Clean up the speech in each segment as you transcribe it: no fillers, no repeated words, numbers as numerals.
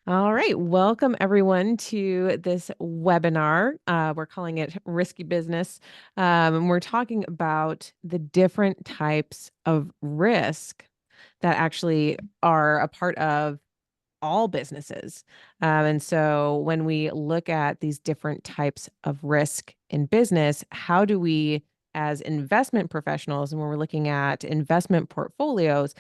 All right, welcome everyone to this webinar. We're calling it Risky Business. And we're talking about the different types of risk that actually are a part of all businesses. And so when we look at these different types of risk in business, how do we, as investment professionals, and when we're looking at investment portfolios,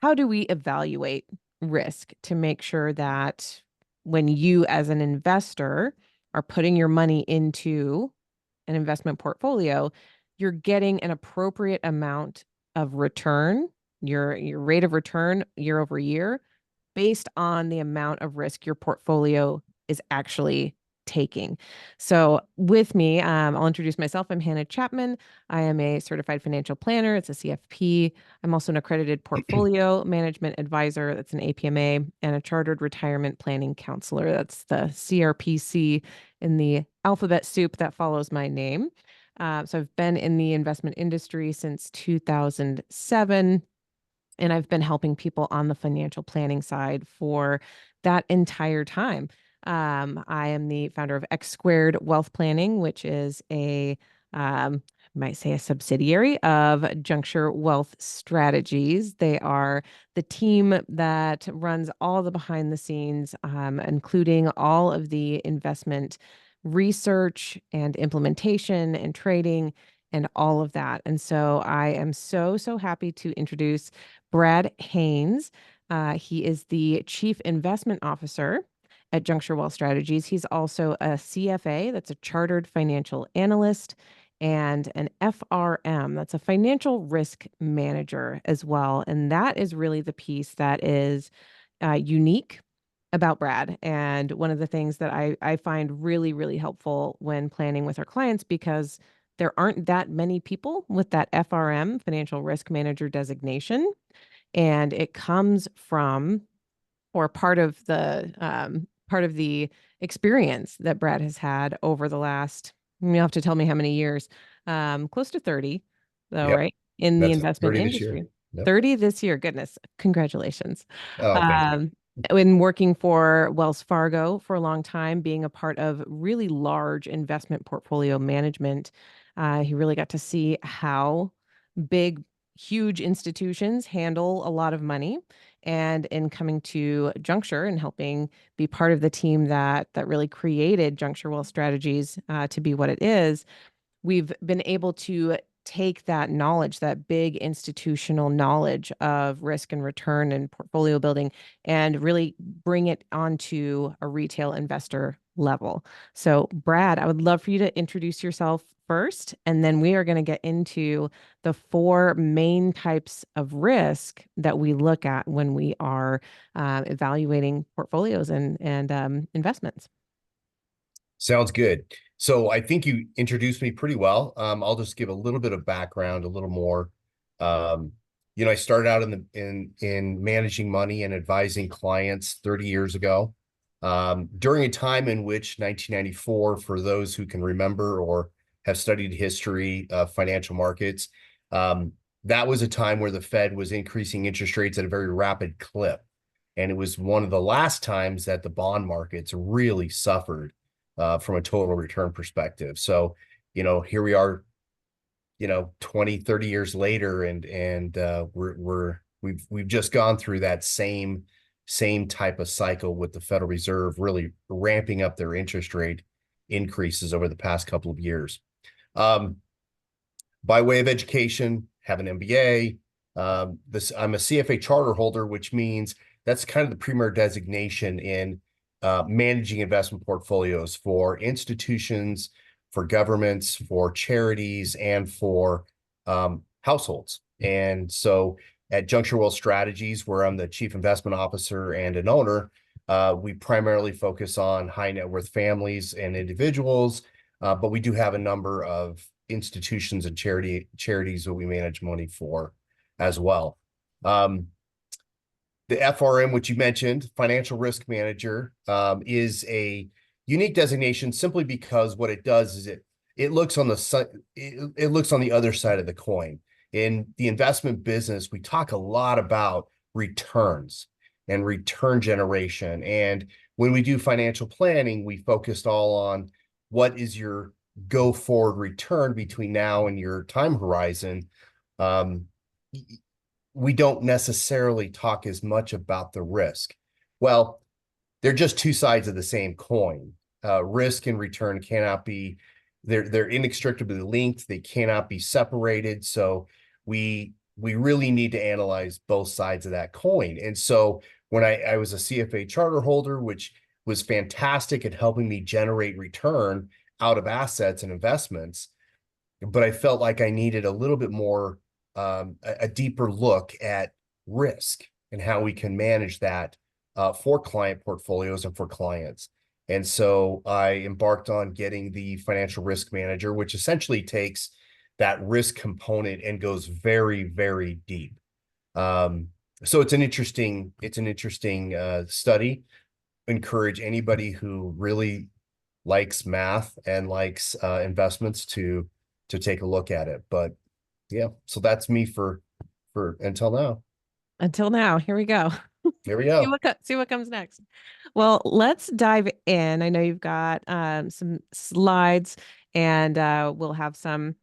how do we evaluate risk to make sure that when you, as an investor, are putting your money into an investment portfolio, you're getting an appropriate amount of return, your rate of return year over year, based on the amount of risk your portfolio is actually taking. So, with me, I'll introduce myself. I'm Hannah Chapman. I am a certified financial planner. It's a CFP. I'm also an accredited portfolio management advisor. That's an APMA, and a chartered retirement planning counselor. That's the CRPC in the alphabet soup that follows my name. So I've been in the investment industry since 2007, and I've been helping people on the financial planning side for that entire time. I am the founder of X Squared Wealth Planning, which is might say a subsidiary of Juncture Wealth Strategies. They are the team that runs all the behind the scenes, including all of the investment research and implementation and trading and all of that. And so I am so happy to introduce Brad Haines. He is the Chief Investment Officer at Juncture Wealth Strategies. He's also a CFA, that's a Chartered Financial Analyst, and an FRM, that's a Financial Risk Manager as well. And that is really the piece that is unique about Brad. And one of the things that I find really helpful when planning with our clients, because there aren't that many people with that FRM, Financial Risk Manager designation. And it comes from, or part of the experience that Brad has had over the last, you'll have to tell me how many years, close to 30, though, Yep. right? In the That's investment 30 this year. industry. Yep. 30 this year. Goodness. Congratulations. Oh, thank you. Um, in working for Wells Fargo for a long time, being a part of really large investment portfolio management, he really got to see how big, huge institutions handle a lot of money. And in coming to Juncture and helping be part of the team that really created Juncture Wealth Strategies to be what it is, we've been able to take that knowledge, that big institutional knowledge of risk and return and portfolio building, and really bring it onto a retail investor level. So, Brad, I would love for you to introduce yourself first, and then we are going to get into the four main types of risk that we look at when we are evaluating portfolios and investments. Sounds good. So I think you introduced me pretty well. I'll just give a little bit of background, a little more. Um, I started out in managing money and advising clients 30 years ago, during a time in which 1994, for those who can remember or have studied history of financial markets, that was a time where the Fed was increasing interest rates at a very rapid clip. And it was one of the last times that the bond markets really suffered from a total return perspective. So, here we are, 20, 30 years later, and we've just gone through that same type of cycle with the Federal Reserve really ramping up their interest rate increases over the past couple of years. By way of education, have an MBA. I'm a CFA charter holder, which means that's kind of the premier designation in managing investment portfolios for institutions, for governments, for charities, and for households. And so at Juncture Wealth Strategies, where I'm the chief investment officer and an owner, we primarily focus on high net worth families and individuals, but we do have a number of institutions and charities that we manage money for as well. The FRM, which you mentioned, Financial Risk Manager, is a unique designation simply because what it does is it looks on it looks on the other side of the coin. In the investment business, we talk a lot about returns, and return generation. And when we do financial planning, we focused all on what is your go forward return between now and your time horizon. Um, we don't necessarily talk as much about the risk. Well, they're just two sides of the same coin. Risk and return cannot be, they're inextricably linked. They cannot be separated. So we really need to analyze both sides of that coin. And so when I was a CFA charter holder, which was fantastic at helping me generate return out of assets and investments, but I felt like I needed a little bit more, a deeper look at risk and how we can manage that for client portfolios and for clients. And so I embarked on getting the financial risk manager, which essentially takes that risk component and goes very, very deep. So it's an interesting study. Encourage anybody who really likes math and likes investments to take a look at it. But yeah, so that's me for until now. Until now, here we go. Here we go. See what comes next. Well, let's dive in. I know you've got some slides, and we'll have some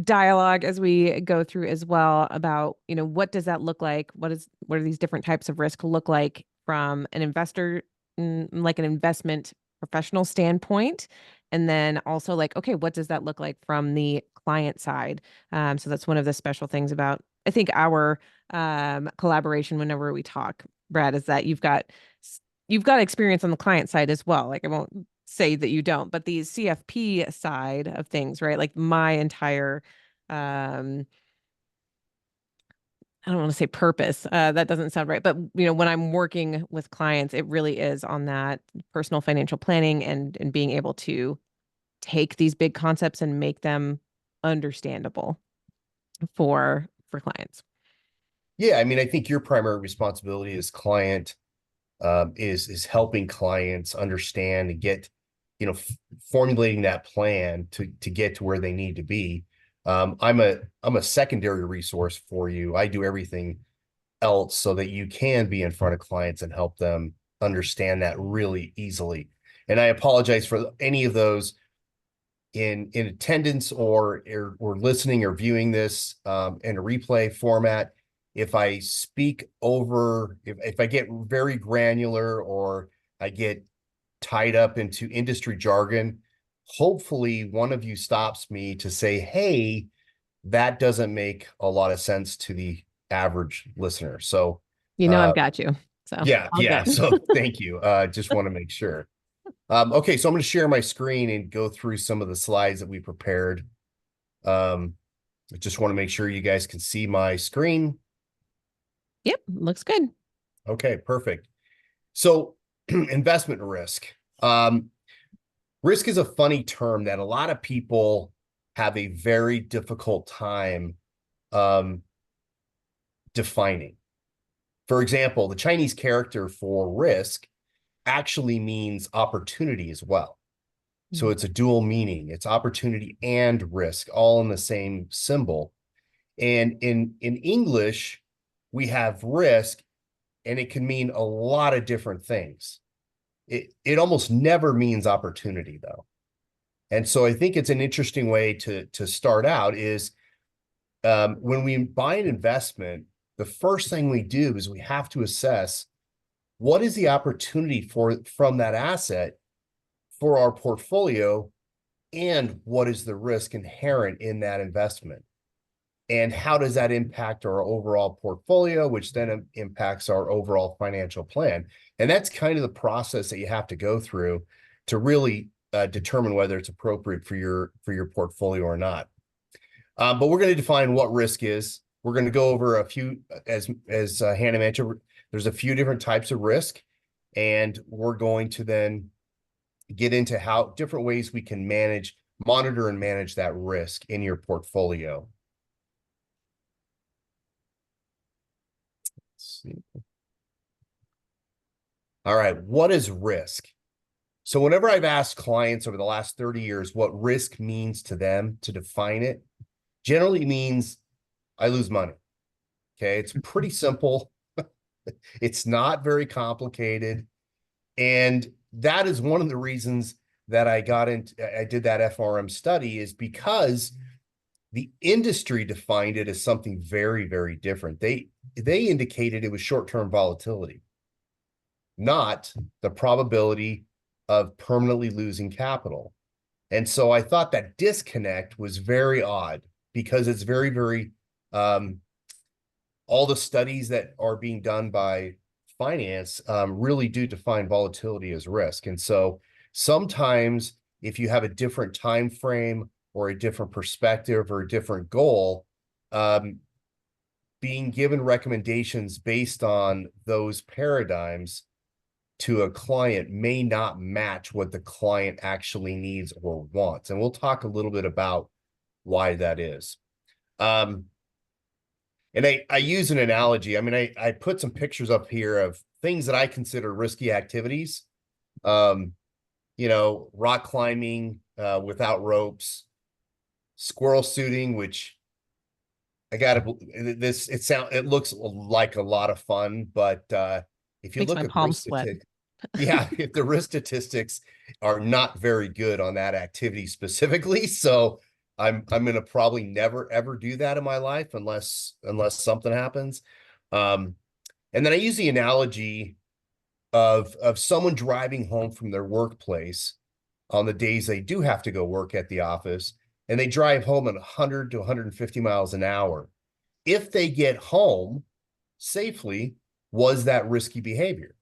dialogue as we go through as well about, what does that look like? What are these different types of risk look like from an investor, like an investment professional standpoint? And then also like, okay, what does that look like from the client side? So that's one of the special things about, I think, our collaboration whenever we talk, Brad, is that you've got experience on the client side as well. Like I won't say that you don't, but the CFP side of things, right? Like my entire I don't want to say purpose. That doesn't sound right. But when I'm working with clients, it really is on that personal financial planning and being able to take these big concepts and make them understandable for clients. Yeah, I mean, I think your primary responsibility as client is helping clients understand and get, formulating that plan to get to where they need to be. I'm a secondary resource for you. I do everything else so that you can be in front of clients and help them understand that really easily. And I apologize for any of those in attendance or listening or viewing this in a replay format. If I speak over, if I get very granular or I get tied up into industry jargon, hopefully one of you stops me to say, hey, that doesn't make a lot of sense to the average listener. So I've got you. So all yeah. good. So thank you. Just want to make sure. Okay, so I'm going to share my screen and go through some of the slides that we prepared. I just want to make sure you guys can see my screen. Yep, looks good. Okay, perfect. So investment risk. Risk is a funny term that a lot of people have a very difficult time defining. For example, the Chinese character for risk actually means opportunity as well. So it's a dual meaning. It's opportunity and risk all in the same symbol. And in English, we have risk, and it can mean a lot of different things. It almost never means opportunity, though. And so I think it's an interesting way to start out is when we buy an investment, the first thing we do is we have to assess what is the opportunity from that asset for our portfolio, and what is the risk inherent in that investment, and how does that impact our overall portfolio, which then impacts our overall financial plan. And that's kind of the process that you have to go through to really determine whether it's appropriate for your portfolio or not. But we're going to define what risk is. We're going to go over a few, as Hannah mentioned, there's a few different types of risk, and we're going to then get into how different ways we can monitor and manage that risk in your portfolio. Let's see. All right, what is risk? So whenever I've asked clients over the last 30 years what risk means to them, to define it, generally means I lose money. Okay, it's pretty simple. It's not very complicated. And that is one of the reasons that I did that FRM study, is because the industry defined it as something very, very different. They indicated it was short-term volatility, not the probability of permanently losing capital. And so I thought that disconnect was very odd, because it's very, very, all the studies that are being done by finance really do define volatility as risk. And so sometimes if you have a different time frame or a different perspective or a different goal, being given recommendations based on those paradigms to a client may not match what the client actually needs or wants. And we'll talk a little bit about why that is. And I use an analogy. I mean, I put some pictures up here of things that I consider risky activities. Rock climbing without ropes, squirrel shooting, which it looks like a lot of fun, but if you Makes look my at palms sweat. yeah, if the risk statistics are not very good on that activity specifically, so I'm gonna probably never ever do that in my life unless something happens. And then I use the analogy of someone driving home from their workplace on the days they do have to go work at the office, and they drive home at 100 to 150 miles an hour. If they get home safely, was that risky behavior?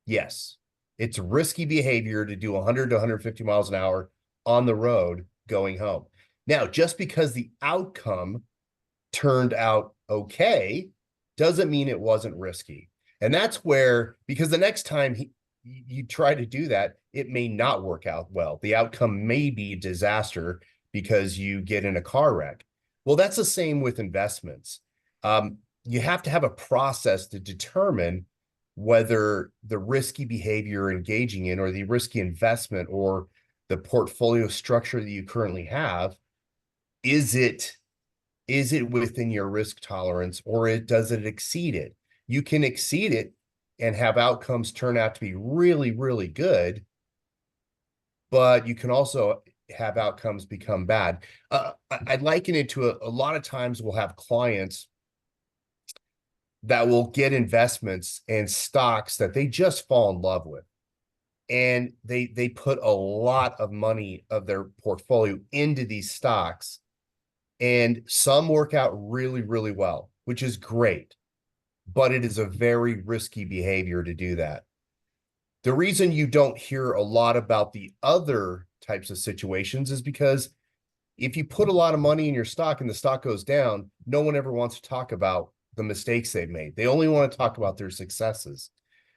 Yes, it's risky behavior to do 100 to 150 miles an hour on the road going home. Now, just because the outcome turned out okay doesn't mean it wasn't risky. And that's where, because the next time you try to do that, it may not work out well. The outcome may be disaster because you get in a car wreck. Well, that's the same with investments. You have to have a process to determine whether the risky behavior you're engaging in, or the risky investment, or the portfolio structure that you currently have, is it within your risk tolerance, or does it exceed it? You can exceed it and have outcomes turn out to be really, really good, but you can also have outcomes become bad. I'd liken it to a lot of times we'll have clients that will get investments and stocks that they just fall in love with. And they put a lot of money of their portfolio into these stocks, and some work out really, really well, which is great, but it is a very risky behavior to do that. The reason you don't hear a lot about the other types of situations is because if you put a lot of money in your stock and the stock goes down, no one ever wants to talk about the mistakes they've made. They only want to talk about their successes.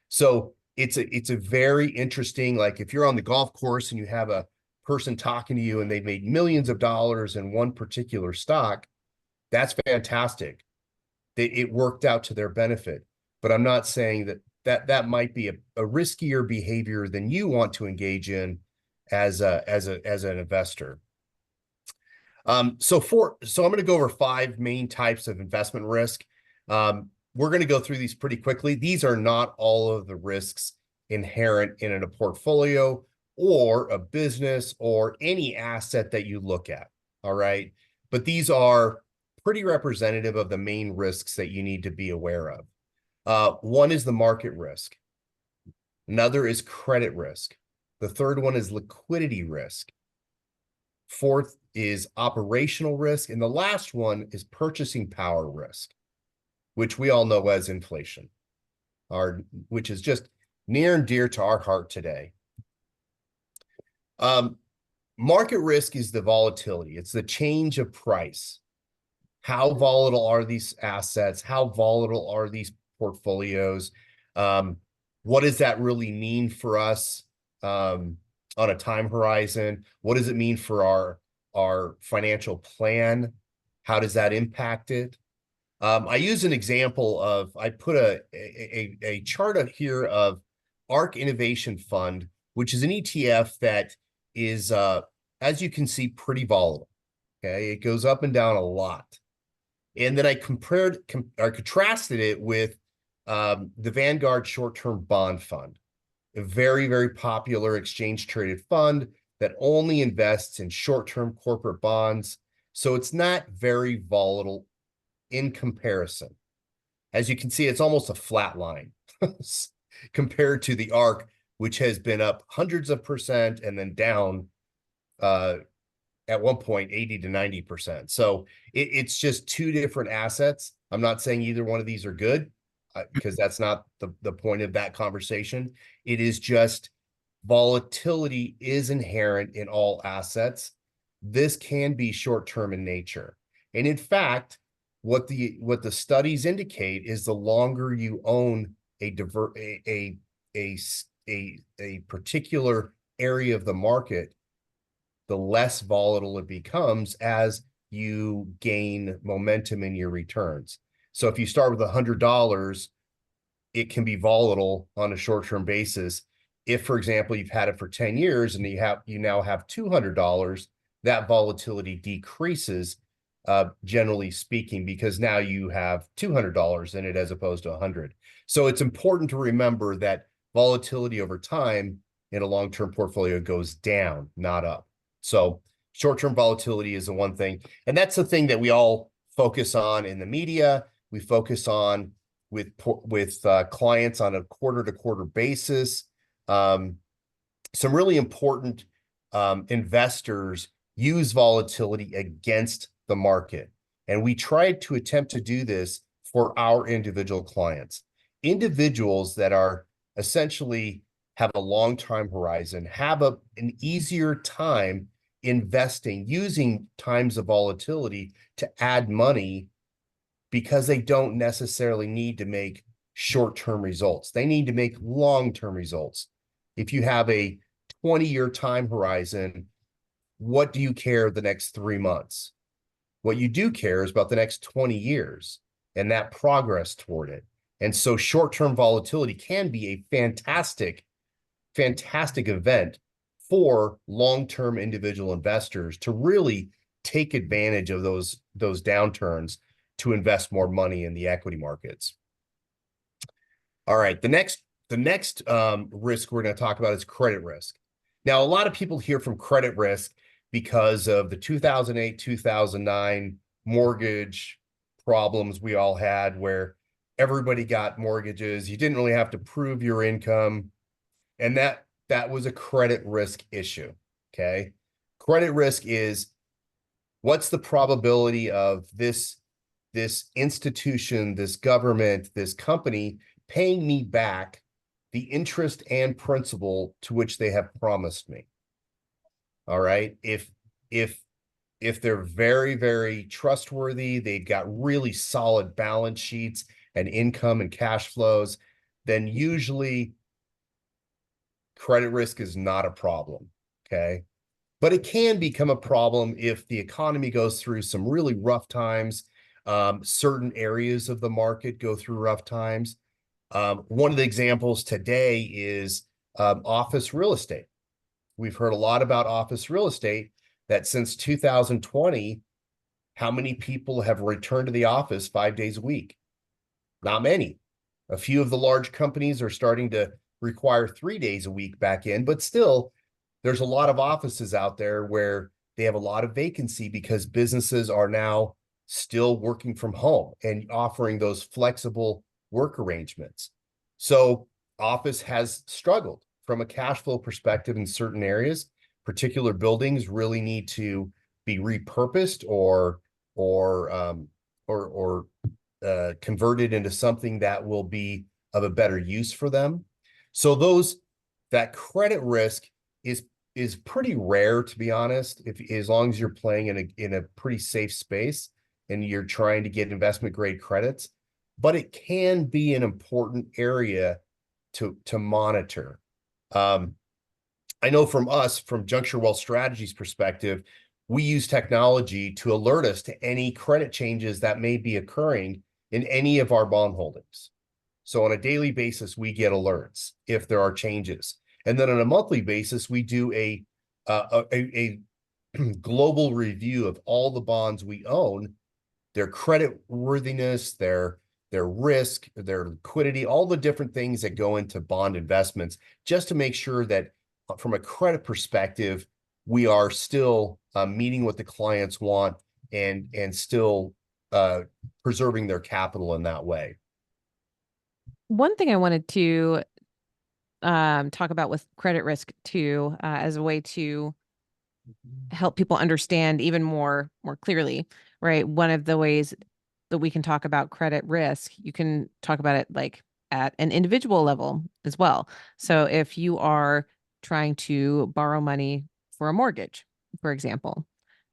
So it's a very interesting, like if you're on the golf course and you have a person talking to you and they've made millions of dollars in one particular stock, that's fantastic. It worked out to their benefit. But I'm not saying that might be a riskier behavior than you want to engage in as an investor. So I'm going to go over 5 main types of investment risk. We're going to go through these pretty quickly. These are not all of the risks inherent in a portfolio or a business or any asset that you look at. All right. But these are pretty representative of the main risks that you need to be aware of. One is the market risk. Another is credit risk. The third one is liquidity risk. Fourth is operational risk. And the last one is purchasing power risk, which we all know as inflation, which is just near and dear to our heart today. Market risk is the volatility. It's the change of price. How volatile are these assets? How volatile are these portfolios? What does that really mean for us on a time horizon? What does it mean for our financial plan? How does that impact it? I use an example of, I put a chart up here of ARK Innovation Fund, which is an ETF that is, as you can see, pretty volatile. Okay, it goes up and down a lot. And then I contrasted it with the Vanguard Short-Term Bond Fund, a very, very popular exchange-traded fund that only invests in short-term corporate bonds. So it's not very volatile in comparison. As you can see, it's almost a flat line compared to the ARC, which has been up hundreds of percent and then down at one point 80 to 90%. So it's just two different assets. I'm not saying either one of these are good because that's not the point of that conversation. It is just volatility is inherent in all assets. This can be short-term in nature. And in fact, what the studies indicate is the longer you own a particular area of the market, the less volatile it becomes as you gain momentum in your returns. So if you start with $100, it can be volatile on a short-term basis. If, for example, you've had it for 10 years and you now have $200, that volatility decreases, generally speaking, because now you have $200 in it as opposed to 100. So it's important to remember that volatility over time in a long-term portfolio goes down, not up. So short-term volatility is the one thing. And that's the thing that we all focus on in the media. We focus on with clients on a quarter-to-quarter basis. Some really important investors use volatility against the market. And we tried to attempt to do this for our individual clients. Individuals that are essentially have a long time horizon, have an easier time investing, using times of volatility to add money because they don't necessarily need to make short-term results. They need to make long-term results. If you have a 20-year time horizon, what do you care the next 3 months? What you do care is about the next 20 years and that progress toward it. And so short-term volatility can be a fantastic event for long-term individual investors to really take advantage of those downturns to invest more money in the equity markets. All right, the next risk we're going to talk about is credit risk. Now, a lot of people hear from credit risk because of the 2008, 2009 mortgage problems we all had, where everybody got mortgages. You didn't really have to prove your income, and that was a credit risk issue. Okay, credit risk is what's the probability of this institution, this government, this company paying me back the interest and principal to which they have promised me. All right. If they're very, very trustworthy, they've got really solid balance sheets and income and cash flows, then usually credit risk is not a problem. Okay. But it can become a problem if the economy goes through some really rough times. Certain areas of the market go through rough times. One of the examples today is office real estate. We've heard a lot about office real estate, that since 2020, how many people have returned to the office 5 days a week? Not many. A few of the large companies are starting to require 3 days a week back in, but still, there's a lot of offices out there where they have a lot of vacancy because businesses are now still working from home and offering those flexible work arrangements. So office has struggled from a cash flow perspective in certain areas. Particular buildings really need to be repurposed or converted into something that will be of a better use for them. So that credit risk is pretty rare, to be honest, as long as you're playing in a pretty safe space and you're trying to get investment grade credits. But it can be an important area to monitor. I know from Juncture Wealth Strategies perspective, we use technology to alert us to any credit changes that may be occurring in any of our bond holdings. So on a daily basis, we get alerts if there are changes. And then on a monthly basis, we do a global review of all the bonds we own their credit worthiness, their risk, their liquidity, all the different things that go into bond investments, just to make sure that from a credit perspective, we are still meeting what the clients want and still preserving their capital in that way. One thing I wanted to talk about with credit risk too, as a way to help people understand even more clearly, right? One of the ways that we can talk about credit risk, you can talk about it like at an individual level as well. So if you are trying to borrow money for a mortgage, for example,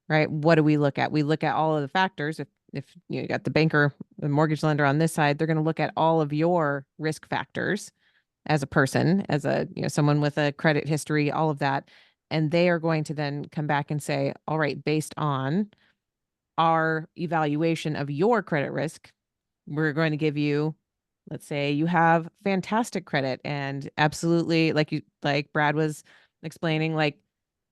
right? What do we look at? We look at all of the factors. If you got the banker, the mortgage lender on this side, they're going to look at all of your risk factors as a person, as a, someone with a credit history, all of that. And they are going to then come back and say, all right, based on our evaluation of your credit risk, we're going to give you, let's say you have fantastic credit and absolutely, like Brad was explaining, like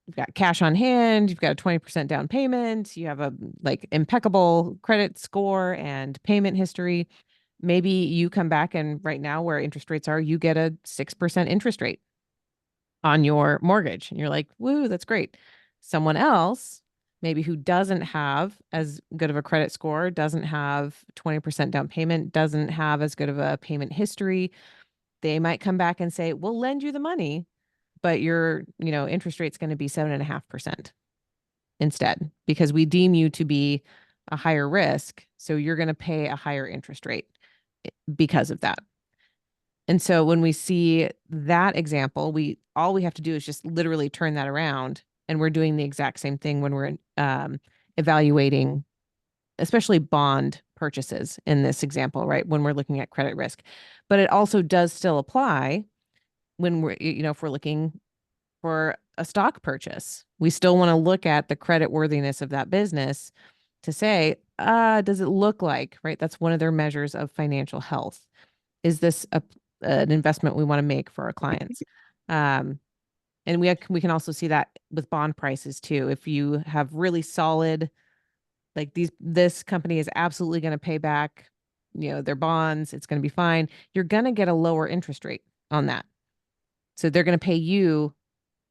you've got cash on hand, you've got a 20% down payment, you have a like impeccable credit score and payment history. Maybe you come back and right now where interest rates are, you get a 6% interest rate on your mortgage. And you're like, woo, that's great. Someone else, maybe who doesn't have as good of a credit score, doesn't have 20% down payment, doesn't have as good of a payment history, they might come back and say, we'll lend you the money, but your, interest rate's going to be 7.5% instead, because we deem you to be a higher risk. So you're going to pay a higher interest rate because of that. And so when we see that example, all we have to do is just literally turn that around, and we're doing the exact same thing when we're evaluating, especially bond purchases in this example, right? When we're looking at credit risk, but it also does still apply when we're, if we're looking for a stock purchase, we still want to look at the credit worthiness of that business to say, does it look like, right? That's one of their measures of financial health. Is this an investment we want to make for our clients? And we can also see that with bond prices too. If you have really solid, like this company is absolutely going to pay back, their bonds, it's going to be fine. You're going to get a lower interest rate on that. So they're going to pay you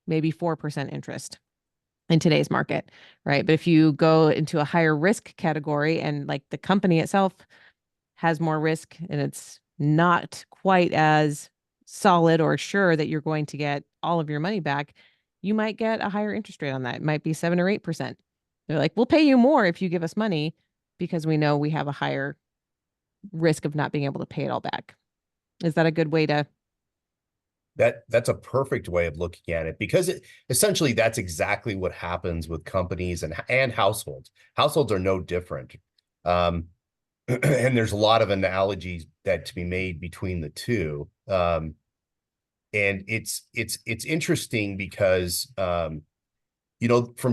maybe 4% interest in today's market, right? But if you go into a higher risk category and like the company itself has more risk and it's not quite as solid or sure that you're going to get all of your money back, you might get a higher interest rate on that. It might be 7 or 8%. They're like, we'll pay you more if you give us money because we know we have a higher risk of not being able to pay it all back. Is that a good way to? That's a perfect way of looking at it, because essentially that's exactly what happens with companies and households. Households are no different. And there's a lot of analogies that to be made between the two. And it's interesting because from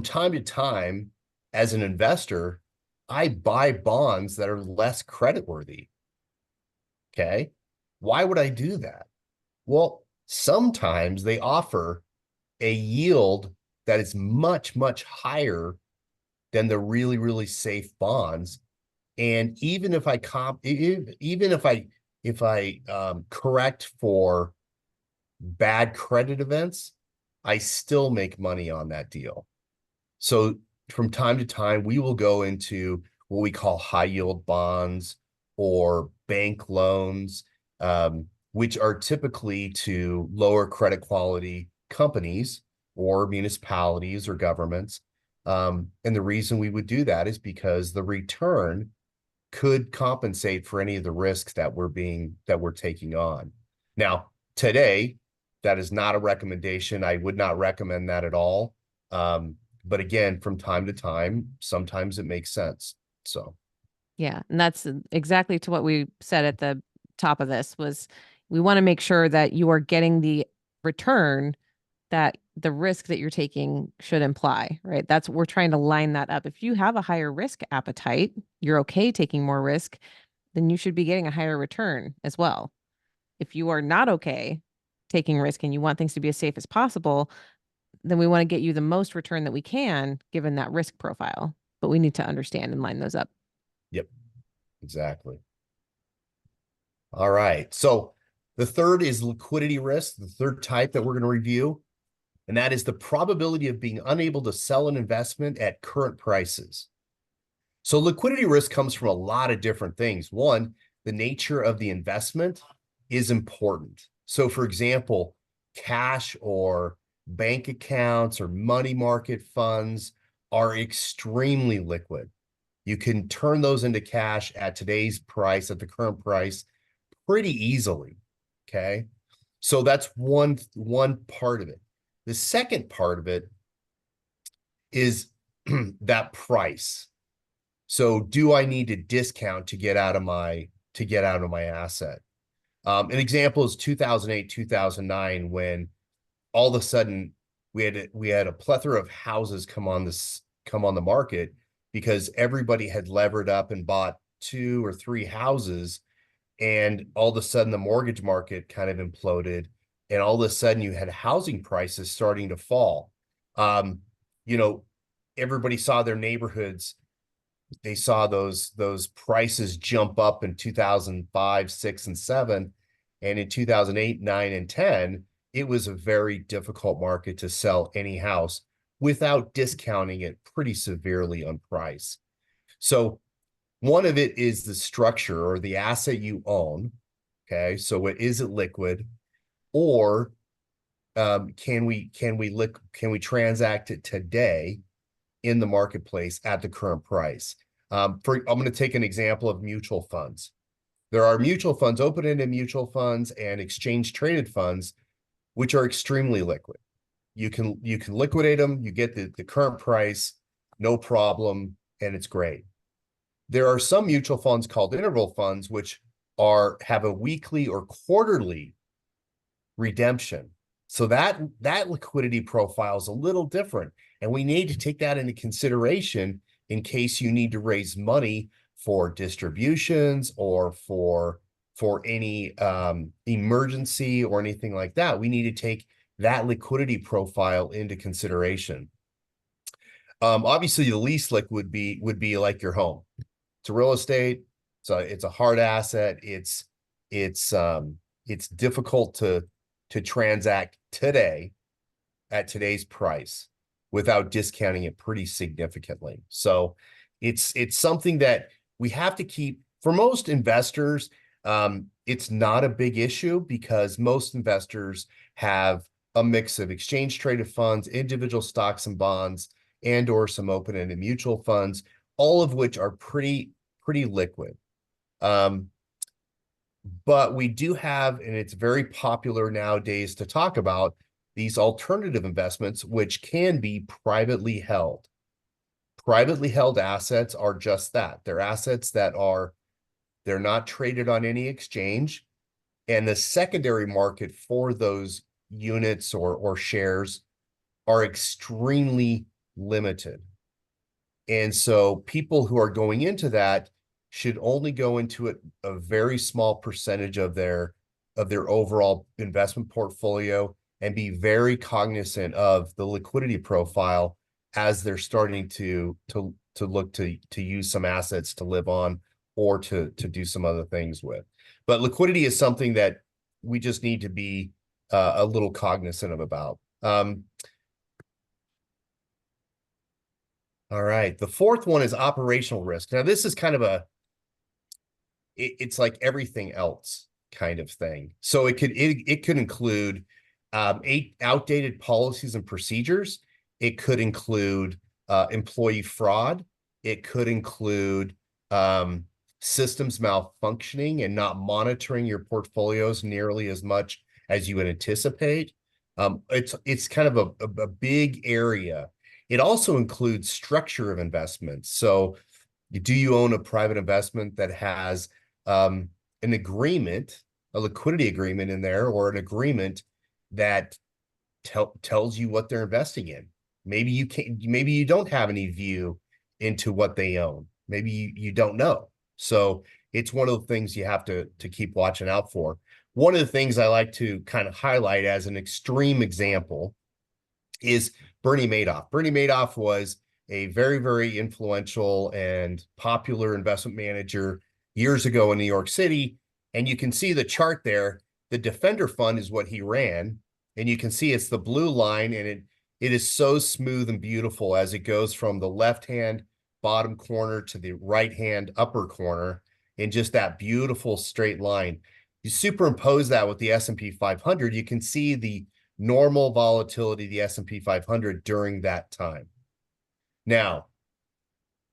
time to time, as an investor, I buy bonds that are less creditworthy. Okay. Why would I do that? Well, sometimes they offer a yield that is much, much higher than the really, really safe bonds. And even if I correct for bad credit events, I still make money on that deal. So from time to time, we will go into what we call high yield bonds or bank loans, which are typically to lower credit quality companies or municipalities or governments. And the reason we would do that is because the return could compensate for any of the risks that we're taking on. Now, today, that is not a recommendation. I would not recommend that at all. But again, from time to time, sometimes it makes sense. So Yeah, and that's exactly to what we said at the top of this was we want to make sure that you are getting the return that the risk that you're taking should imply, right? That's we're trying to line that up. If you have a higher risk appetite, you're okay taking more risk, then you should be getting a higher return as well. If you are not okay taking risk and you want things to be as safe as possible, then we want to get you the most return that we can given that risk profile. But we need to understand and line those up. Yep, exactly. All right. So the third is liquidity risk, the third type that we're going to review, and that is the probability of being unable to sell an investment at current prices. So liquidity risk comes from a lot of different things. One, the nature of the investment is important. So for example, cash or bank accounts or money market funds are extremely liquid. You can turn those into cash at today's price, at the current price, pretty easily. Okay. So that's one part of it. The second part of it is that price. So do I need to discount to get out of my asset? An example is 2008, 2009, when all of a sudden we had a plethora of houses come on the market because everybody had levered up and bought 2 or 3 houses, and all of a sudden the mortgage market kind of imploded, and all of a sudden you had housing prices starting to fall. Um, you know, everybody saw their neighborhoods, they saw those prices jump up in 2005, 6, and 7, and in 2008, 9, and 10, it was a very difficult market to sell any house without discounting it pretty severely on price. So one of it is the structure or the asset you own. Okay, so is it liquid, or can we transact it today in the marketplace at the current price? I'm going to take an example of mutual funds. There are mutual funds, open-ended mutual funds, and exchange-traded funds, which are extremely liquid. You can liquidate them, you get the current price, no problem, and it's great. There are some mutual funds called interval funds, which have a weekly or quarterly redemption. So that liquidity profile is a little different, and we need to take that into consideration in case you need to raise money for distributions or for any emergency or anything like that. We need to take that liquidity profile into consideration. Obviously, the least liquid would be like your home. It's a real estate. So it's a hard asset. It's difficult to transact today at today's price without discounting it pretty significantly. So it's something that we have to keep. For most investors, it's not a big issue because most investors have a mix of exchange traded funds, individual stocks and bonds, and or some open-ended mutual funds, all of which are pretty liquid. But we do have, and it's very popular nowadays to talk about, these alternative investments, which can be privately held. Privately held assets are just that. They're assets that they're not traded on any exchange, and the secondary market for those units or shares are extremely limited. And so people who are going into that should only go into it a very small percentage of their overall investment portfolio, and be very cognizant of the liquidity profile as they're starting to look to use some assets to live on or to do some other things with. But liquidity is something that we just need to be a little cognizant of about. All right. The fourth one is operational risk. Now, this is kind of it's like everything else kind of thing. So it could include outdated policies and procedures. It could include employee fraud. It could include systems malfunctioning and not monitoring your portfolios nearly as much as you would anticipate. It's kind of a big area. It also includes structure of investments. So do you own a private investment that has an agreement, a liquidity agreement in there, or an agreement that tells you what they're investing in? Maybe you don't have any view into what they own. Maybe you don't know. So it's one of the things you have to keep watching out for. One of the things I like to kind of highlight as an extreme example is Bernie Madoff. Bernie Madoff was a very, very influential and popular investment manager years ago in New York City. And you can see the chart there. The Defender Fund is what he ran. And you can see it's the blue line, and it is so smooth and beautiful as it goes from the left-hand bottom corner to the right-hand upper corner in just that beautiful straight line. You superimpose that with the S&P 500, you can see the normal volatility of the S&P 500 during that time. Now,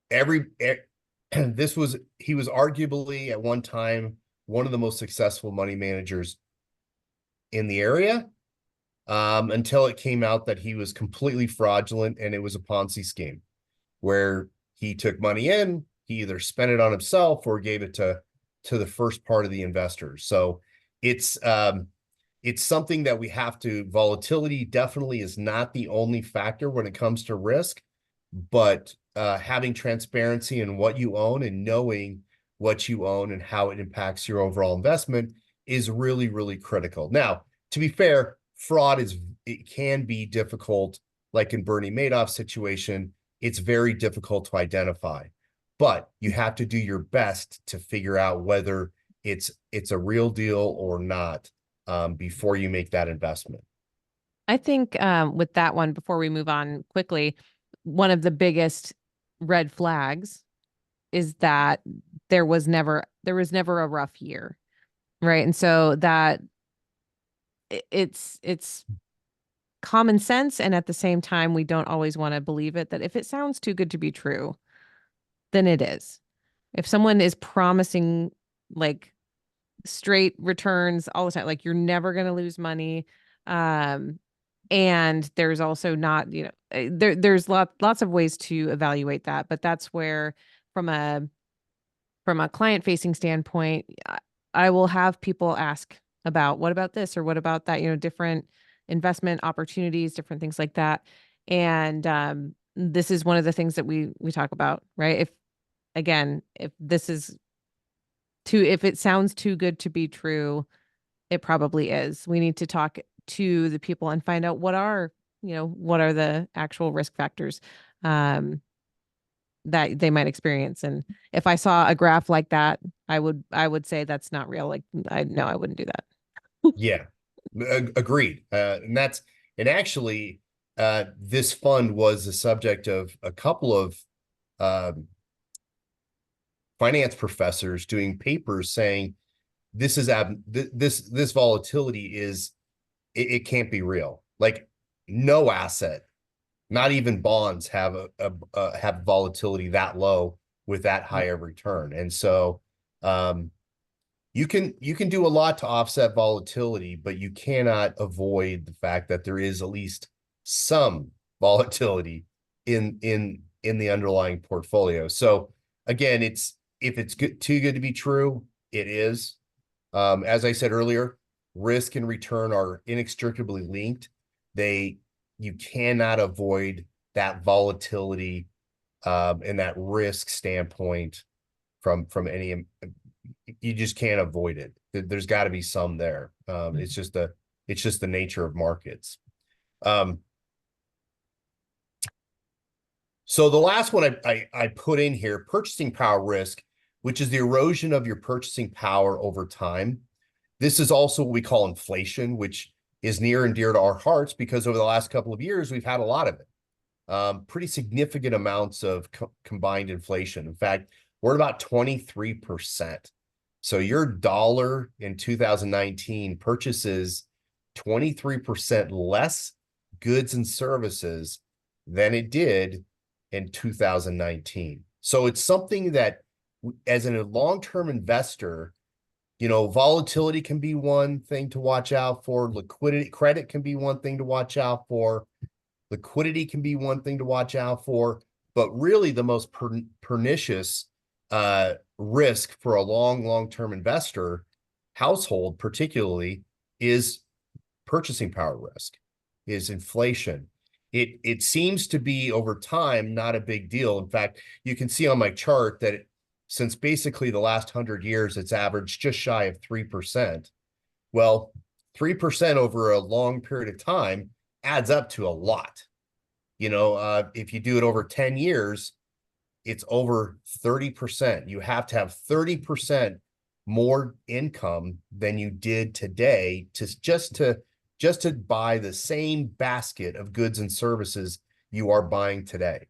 he was arguably at one time one of the most successful money managers in the area, until it came out that he was completely fraudulent and it was a Ponzi scheme where he took money in, he either spent it on himself or gave it to the first part of the investors. So it's something that we have to, volatility definitely is not the only factor when it comes to risk, but having transparency in what you own and knowing what you own and how it impacts your overall investment is really, really critical. Now, to be fair, it can be difficult, like in Bernie Madoff's situation, it's very difficult to identify, but you have to do your best to figure out whether it's a real deal or not, before you make that investment. I think with that one, before we move on quickly, one of the biggest red flags is that there was never a rough year, right? And so that it's common sense, and at the same time, we don't always want to believe it, that if it sounds too good to be true, then it is. If someone is promising like straight returns all the time, like you're never going to lose money, and there's also not, there's lots of ways to evaluate that, but that's where from a client facing standpoint, I will have people ask about what about this or what about that, different investment opportunities, different things like that. And this is one of the things that we talk about, right? If if it sounds too good to be true, it probably is. We need to talk to the people and find out what are the actual risk factors that they might experience. And if I saw a graph like that, I would say that's not real. Like I wouldn't do that. Yeah, agreed. And actually, this fund was the subject of a couple of finance professors doing papers saying this volatility it can't be real. Like no asset, not even bonds, have have volatility that low with that high of return. And so you can do a lot to offset volatility, but you cannot avoid the fact that there is at least some volatility in the underlying portfolio. So again, if it's too good to be true, it is. As I said earlier, risk and return are inextricably linked. You cannot avoid that volatility and that risk standpoint from any. You just can't avoid it. There's got to be some there. It's just the nature of markets. So the last one I put in here, purchasing power risk, which is the erosion of your purchasing power over time. This is also what we call inflation, which is near and dear to our hearts because over the last couple of years, we've had a lot of it. Pretty significant amounts of combined inflation. In fact, we're at about 23%. So your dollar in 2019 purchases 23% less goods and services than it did in 2019. So it's something that, as a long-term investor, volatility can be one thing to watch out for. Credit can be one thing to watch out for. Liquidity can be one thing to watch out for. But really the most pernicious risk for a long-term investor, household particularly, is purchasing power risk, is inflation. It seems to be over time not a big deal. In fact, you can see on my chart that since basically the last 100 years, it's averaged just shy of 3%. Well, 3% over a long period of time adds up to a lot. If you do it over 10 years, it's over 30%. You have to have 30% more income than you did today to buy the same basket of goods and services you are buying today.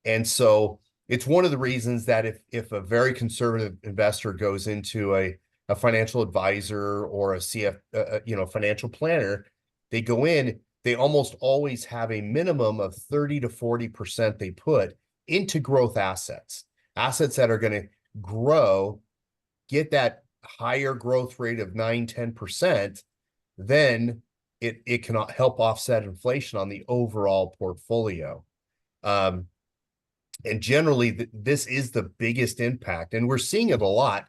And so it's one of the reasons that if a very conservative investor goes into a financial advisor or a financial planner, they go in, they almost always have a minimum of 30 to 40% they put into growth assets that are going to grow, get that higher growth rate of 9-10%, then it can help offset inflation on the overall portfolio. And generally, this is the biggest impact. And we're seeing it a lot,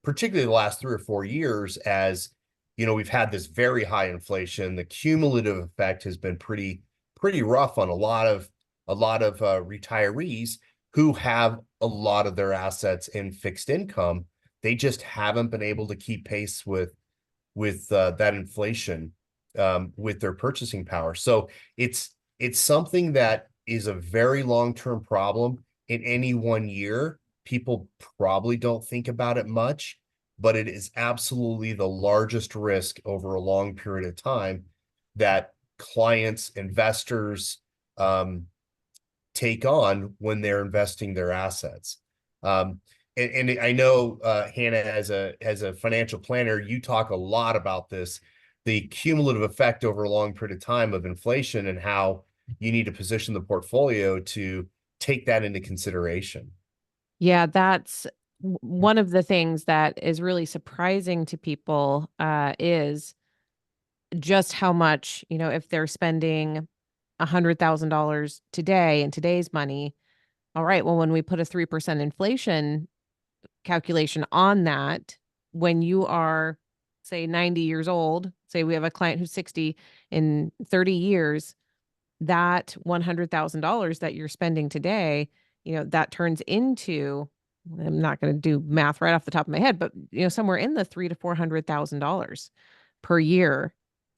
particularly the last 3 or 4 years, as we've had this very high inflation. The cumulative effect has been pretty rough on a lot of retirees who have a lot of their assets in fixed income. They just haven't been able to keep pace with that inflation with their purchasing power. So it's something that is a very long-term problem. In any one year, people probably don't think about it much, but it is absolutely the largest risk over a long period of time that clients, investors take on when they're investing their assets. And I know, Hannah, as a financial planner, you talk a lot about this, the cumulative effect over a long period of time of inflation and how you need to position the portfolio to take that into consideration. Yeah, that's one of the things that is really surprising to people, is just how much, if they're spending $100,000 today in today's money, all right, well, when we put a 3% inflation calculation on that, when you are, say, 90 years old, say we have a client who's 60, in 30 years, that $100,000 that you're spending today, that turns into, I'm not going to do math right off the top of my head, but somewhere in the $300,000 to $400,000 per year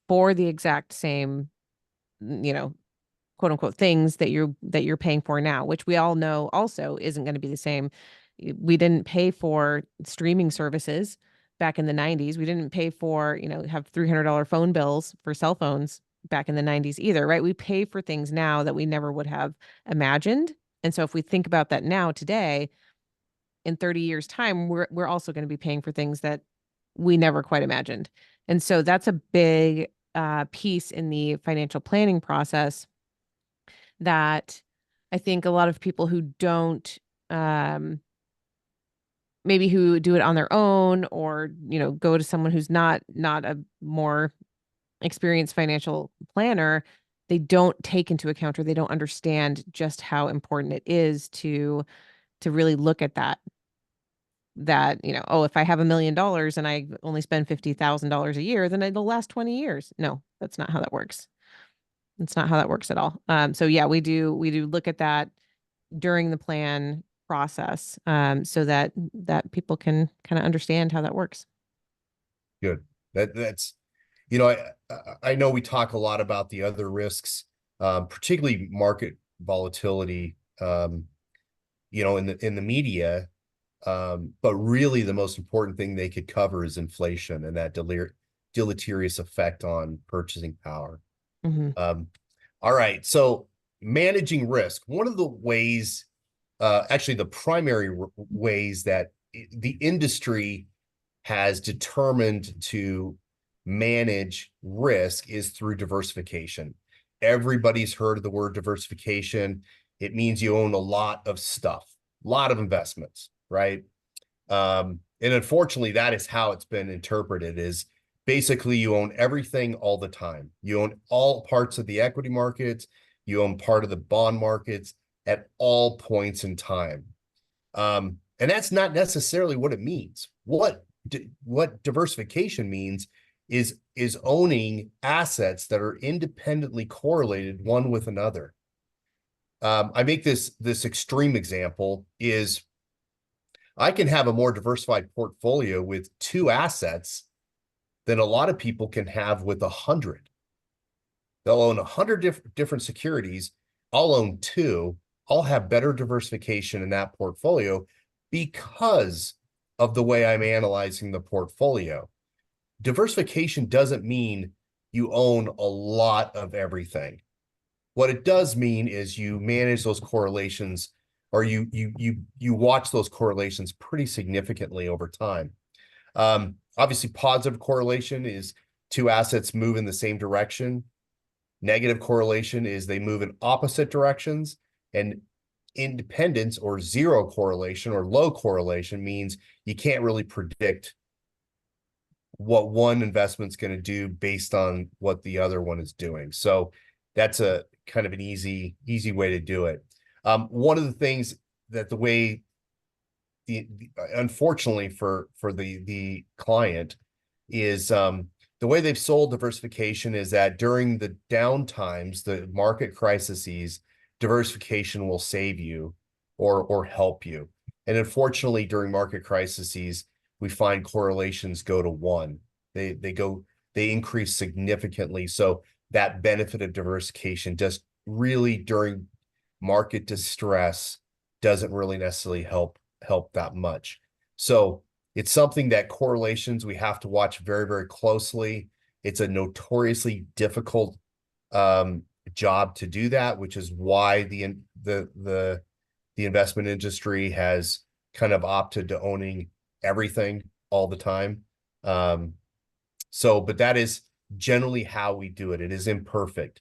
for the exact same, quote unquote things that you're paying for now, which we all know also isn't going to be the same. We didn't pay for streaming services back in the 90s. We didn't pay for, have $300 phone bills for cell phones back in the 90s either, right? We pay for things now that we never would have imagined. And so if we think about that now today, in 30 years time, we're also going to be paying for things that we never quite imagined. And so that's a big piece in the financial planning process that I think a lot of people who don't, maybe who do it on their own, or go to someone who's not a more experienced financial planner, they don't take into account, or they don't understand just how important it is to really look at that, oh, if I have $1,000,000 and I only spend $50,000 a year, then it'll last 20 years. No, that's not how that works. It's not how that works at all. So yeah, we do look at that during the plan process, so that people can kind of understand how that works. Good. That's I know we talk a lot about the other risks, particularly market volatility, in the media. But really the most important thing they could cover is inflation and that deleterious effect on purchasing power. Mm-hmm. All right. So managing risk, one of the ways, actually the primary ways that the industry has determined to manage risk is through diversification. Everybody's heard of the word diversification. It means you own a lot of stuff, a lot of investments, right? And unfortunately, that is how it's been interpreted, is basically you own everything all the time. You own all parts of the equity markets. You own part of the bond markets at all points in time. And that's not necessarily what it means. What diversification means is owning assets that are independently correlated one with another. I make this extreme example is I can have a more diversified portfolio with 2 assets than a lot of people can have with 100. They'll own 100 different securities, I'll own two. I'll have better diversification in that portfolio because of the way I'm analyzing the portfolio. Diversification doesn't mean you own a lot of everything. What it does mean is you manage those correlations, or you watch those correlations pretty significantly over time. Obviously, positive correlation is two assets move in the same direction. Negative correlation is they move in opposite directions. And independence or zero correlation or low correlation means you can't really predict what one investment's going to do based on what the other one is doing. So that's a kind of an easy way to do it. One of the things that the way unfortunately for the client is the way they've sold diversification is that during the down times, the market crises, diversification will save you or help you. And unfortunately, during market crises, we find correlations go to one. They increase significantly. So that benefit of diversification just really during market distress doesn't really necessarily help that much. So it's something that correlations we have to watch very, very closely. It's a notoriously difficult job to do that, which is why the investment industry has kind of opted to owning everything all the time. But that is generally how we do it. It is imperfect.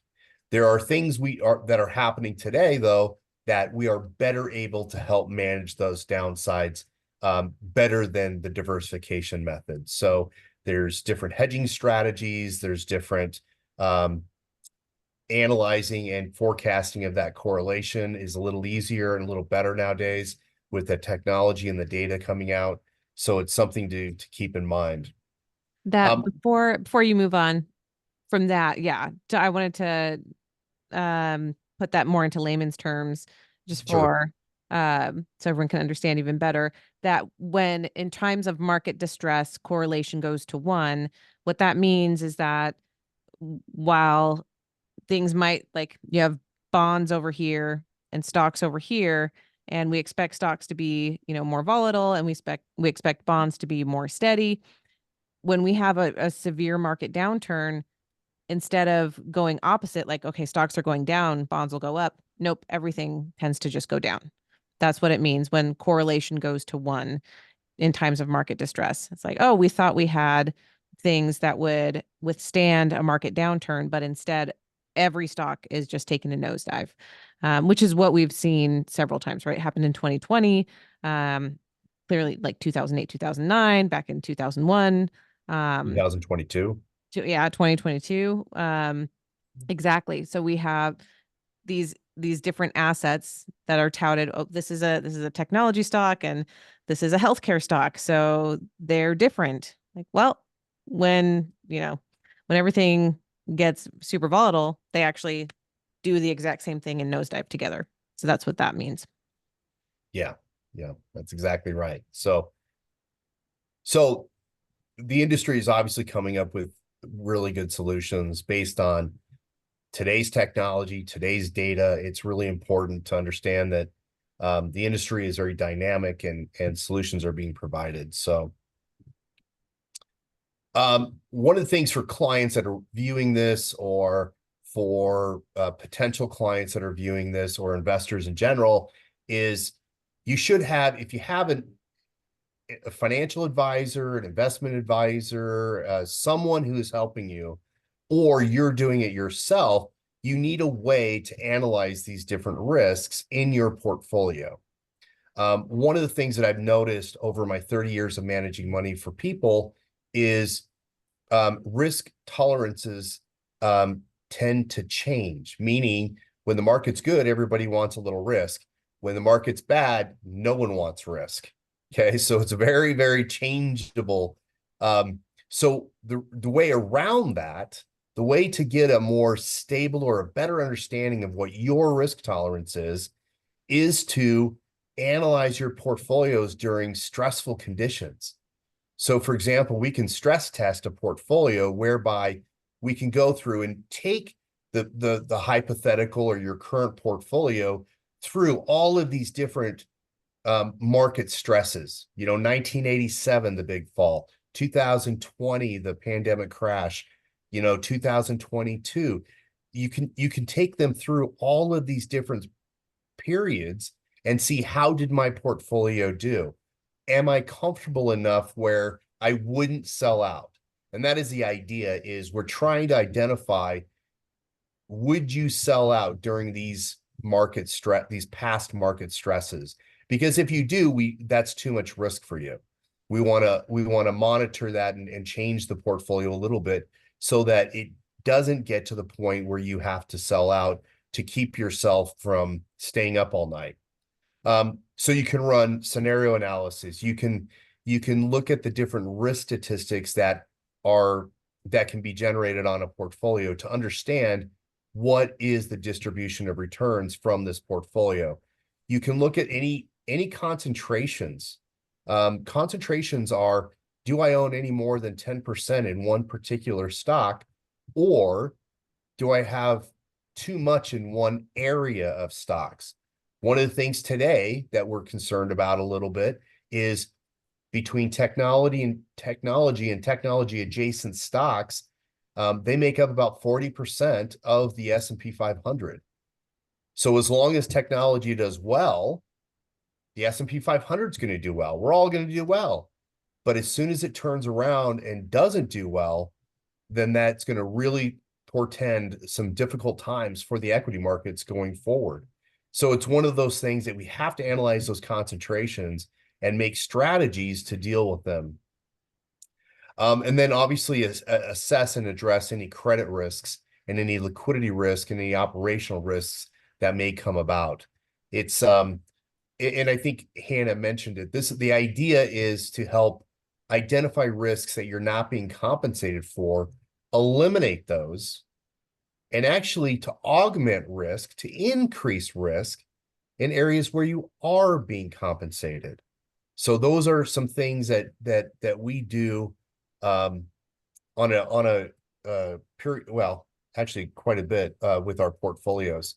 There are things that are happening today, though, that we are better able to help manage those downsides better than the diversification method. So there's different hedging strategies. There's different analyzing and forecasting of that correlation is a little easier and a little better nowadays with the technology and the data coming out. So it's something to keep in mind. That before you move on from that, yeah, I wanted to put that more into layman's terms, just Sure. for so everyone can understand even better, that when in times of market distress, correlation goes to one. What that means is that while things might, like, you have bonds over here and stocks over here, and we expect stocks to be, more volatile, and we expect bonds to be more steady. When we have a severe market downturn, instead of going opposite, like, okay, stocks are going down, bonds will go up. Nope, everything tends to just go down. That's what it means when correlation goes to one in times of market distress. It's like, oh, we thought we had things that would withstand a market downturn, but instead, every stock is just taking a nosedive, which is what we've seen several times, right? It happened in 2020, clearly like 2008, 2009, back in 2001. 2022. 2022. Exactly. So we have these different assets that are touted. Oh, this is a technology stock and this is a healthcare stock. So they're different. Like, well, when everything gets super volatile, they actually do the exact same thing and nosedive together. So that's what that means. Yeah, that's exactly right. So the industry is obviously coming up with really good solutions based on today's technology, today's data. It's really important to understand that the industry is very dynamic and solutions are being provided. So one of the things for clients that are viewing this, or for potential clients that are viewing this, or investors in general, is you should have, if you have a financial advisor, an investment advisor, someone who is helping you, or you're doing it yourself, you need a way to analyze these different risks in your portfolio. One of the things that I've noticed over my 30 years of managing money for people is risk tolerances tend to change, meaning when the market's good, everybody wants a little risk. When the market's bad, no one wants risk. Okay, so it's very, very changeable. So the way around that, the way to get a more stable or a better understanding of what your risk tolerance is to analyze your portfolios during stressful conditions. So, for example, we can stress test a portfolio whereby we can go through and take the hypothetical or your current portfolio through all of these different market stresses. 1987, the big fall, 2020, the pandemic crash, 2022. You can take them through all of these different periods and see, how did my portfolio do? Am I comfortable enough where I wouldn't sell out? And that is the idea, is we're trying to identify, would you sell out during these past market stresses? Because if you do, that's too much risk for you. We want to monitor that and change the portfolio a little bit so that it doesn't get to the point where you have to sell out to keep yourself from staying up all night. So you can run scenario analysis. You can look at the different risk statistics that can be generated on a portfolio to understand what is the distribution of returns from this portfolio. You can look at any concentrations. Concentrations are, do I own any more than 10% in one particular stock, or do I have too much in one area of stocks? One of the things today that we're concerned about a little bit is between technology and technology adjacent stocks. They make up about 40% of the S&P 500. So as long as technology does well, the S&P 500 is going to do well. We're all going to do well. But as soon as it turns around and doesn't do well, then that's going to really portend some difficult times for the equity markets going forward. So it's one of those things that we have to analyze those concentrations and make strategies to deal with them. And then obviously assess and address any credit risks and any liquidity risk and any operational risks that may come about. It's and I think Hannah mentioned it. The idea is to help identify risks that you're not being compensated for, eliminate those, and actually to augment risk, to increase risk in areas where you are being compensated. So those are some things that we do on a period, well, actually quite a bit with our portfolios.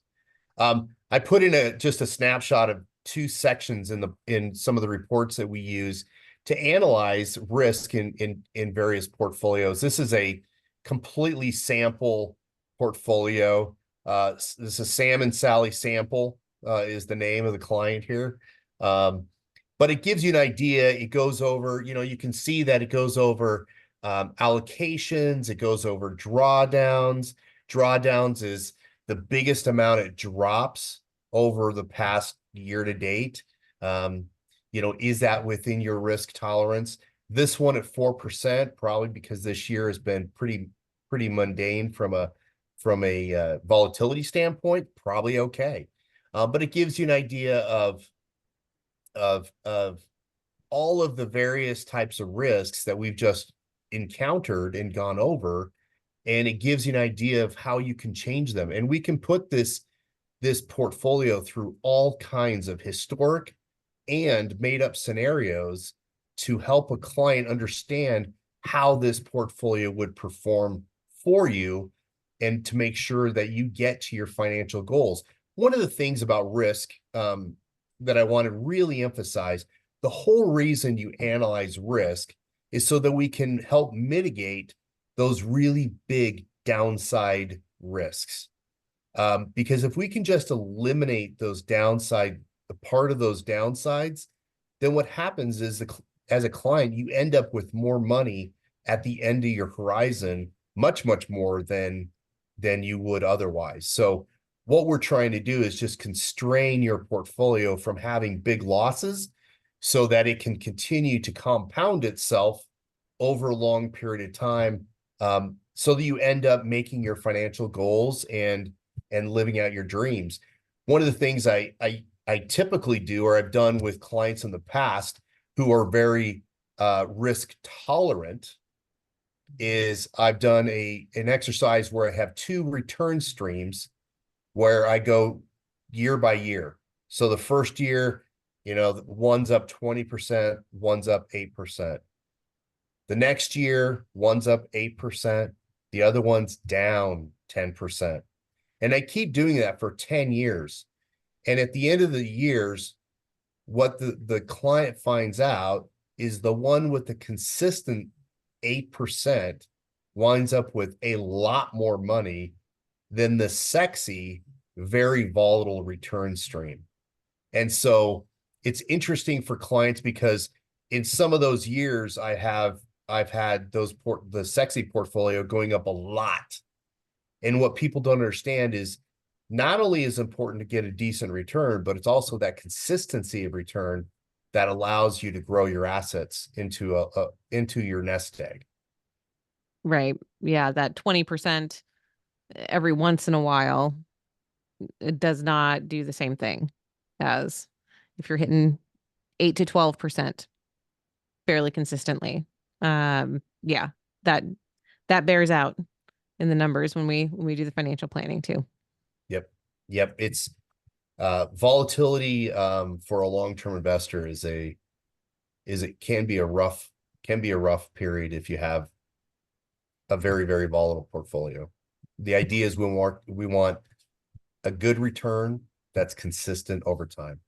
I put in just a snapshot of two sections in some of the reports that we use to analyze risk in various portfolios. This is a completely sample portfolio. This is Sam and Sally Sample is the name of the client here. But it gives you an idea. It goes over, you can see that it goes over allocations. It goes over drawdowns. Drawdowns is the biggest amount it drops over the past year to date. Is that within your risk tolerance? This one at 4%, probably because this year has been pretty mundane from a volatility standpoint, probably okay. But it gives you an idea of all of the various types of risks that we've just encountered and gone over, and it gives you an idea of how you can change them. And we can put this portfolio through all kinds of historic and made up scenarios to help a client understand how this portfolio would perform for you and to make sure that you get to your financial goals. One of the things about risk that I want to really emphasize, the whole reason you analyze risk is so that we can help mitigate those really big downside risks. Because if we can just eliminate those part of those downsides, then what happens is as a client, you end up with more money at the end of your horizon, much more than you would otherwise. So what we're trying to do is just constrain your portfolio from having big losses so that it can continue to compound itself over a long period of time, so that you end up making your financial goals and living out your dreams. One of the things I typically do, or I've done with clients in the past who are very risk tolerant, is I've done an exercise where I have two return streams where I go year by year. So the first year, one's up 20%, one's up 8%. The next year, one's up 8%, the other one's down 10%. And I keep doing that for 10 years. And at the end of the years, what the client finds out is the one with the consistent 8% winds up with a lot more money than the sexy, very volatile return stream. And so it's interesting for clients because in some of those years I've had the sexy portfolio going up a lot. And what people don't understand is not only is it important to get a decent return, but it's also that consistency of return that allows you to grow your assets into your nest egg. Right. Yeah, that 20% every once in a while, it does not do the same thing as if you're hitting 8 to 12% fairly consistently. Yeah, that that bears out in the numbers when we do the financial planning too. Yep. Yep. It's volatility for a long-term investor it can be a rough period if you have a very, very volatile portfolio. The idea is we want a good return that's consistent over time.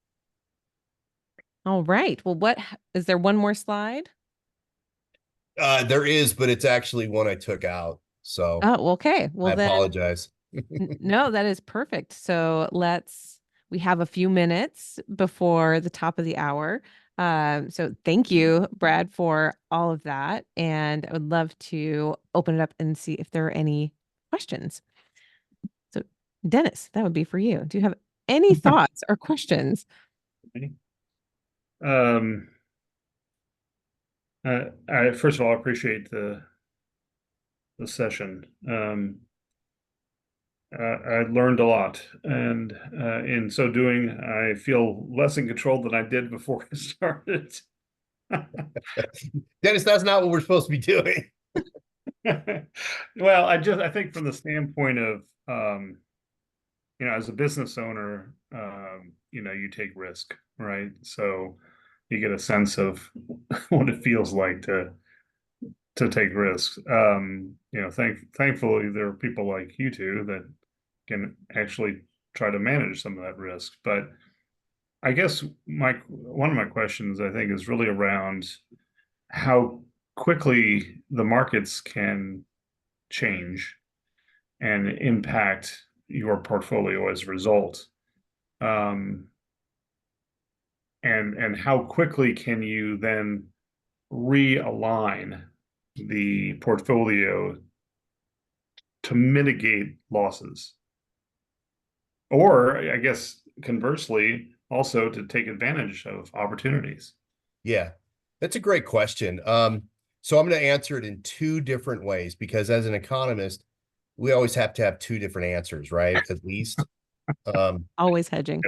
All right. Well, what is there one more slide? There is, but it's actually one I took out. So Oh, okay. I Well then, apologize. no, that is perfect. So we have a few minutes before the top of the hour. So thank you, Brad, for all of that. And I would love to open it up and see if there are any questions. So, Dennis, that would be for you. Do you have any thoughts or questions? Um, I first of all appreciate the session. I learned a lot, and in so doing, I feel less in control than I did before I started. Dennis, that's not what we're supposed to be doing. Well, I think from the standpoint of as a business owner, you take risk, right? So you get a sense of what it feels like to take risks. Thankfully there are people like you two that can actually try to manage some of that risk. But I guess one of my questions I think is really around how quickly the markets can change and impact your portfolio as a result. And how quickly can you then realign the portfolio to mitigate losses? Or I guess conversely, also to take advantage of opportunities. Yeah, that's a great question. So I'm going to answer it in two different ways because as an economist, we always have to have two different answers, right? At least. Always hedging.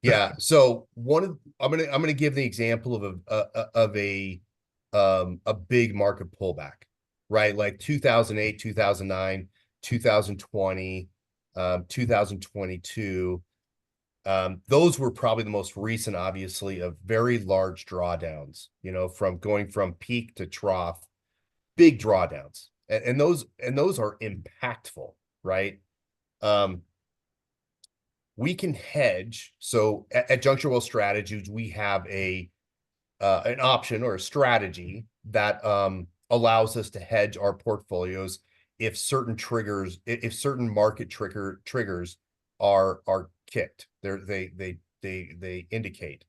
Yeah. So I'm gonna give the example of a big market pullback, right? Like 2008, 2009, 2020, 2022. Those were probably the most recent, obviously, of very large drawdowns, from going from peak to trough, big drawdowns. And those are impactful, right? We can hedge. So at Juncture Wealth Strategies, we have an option or a strategy that allows us to hedge our portfolios if certain market triggers are kicked. They indicate.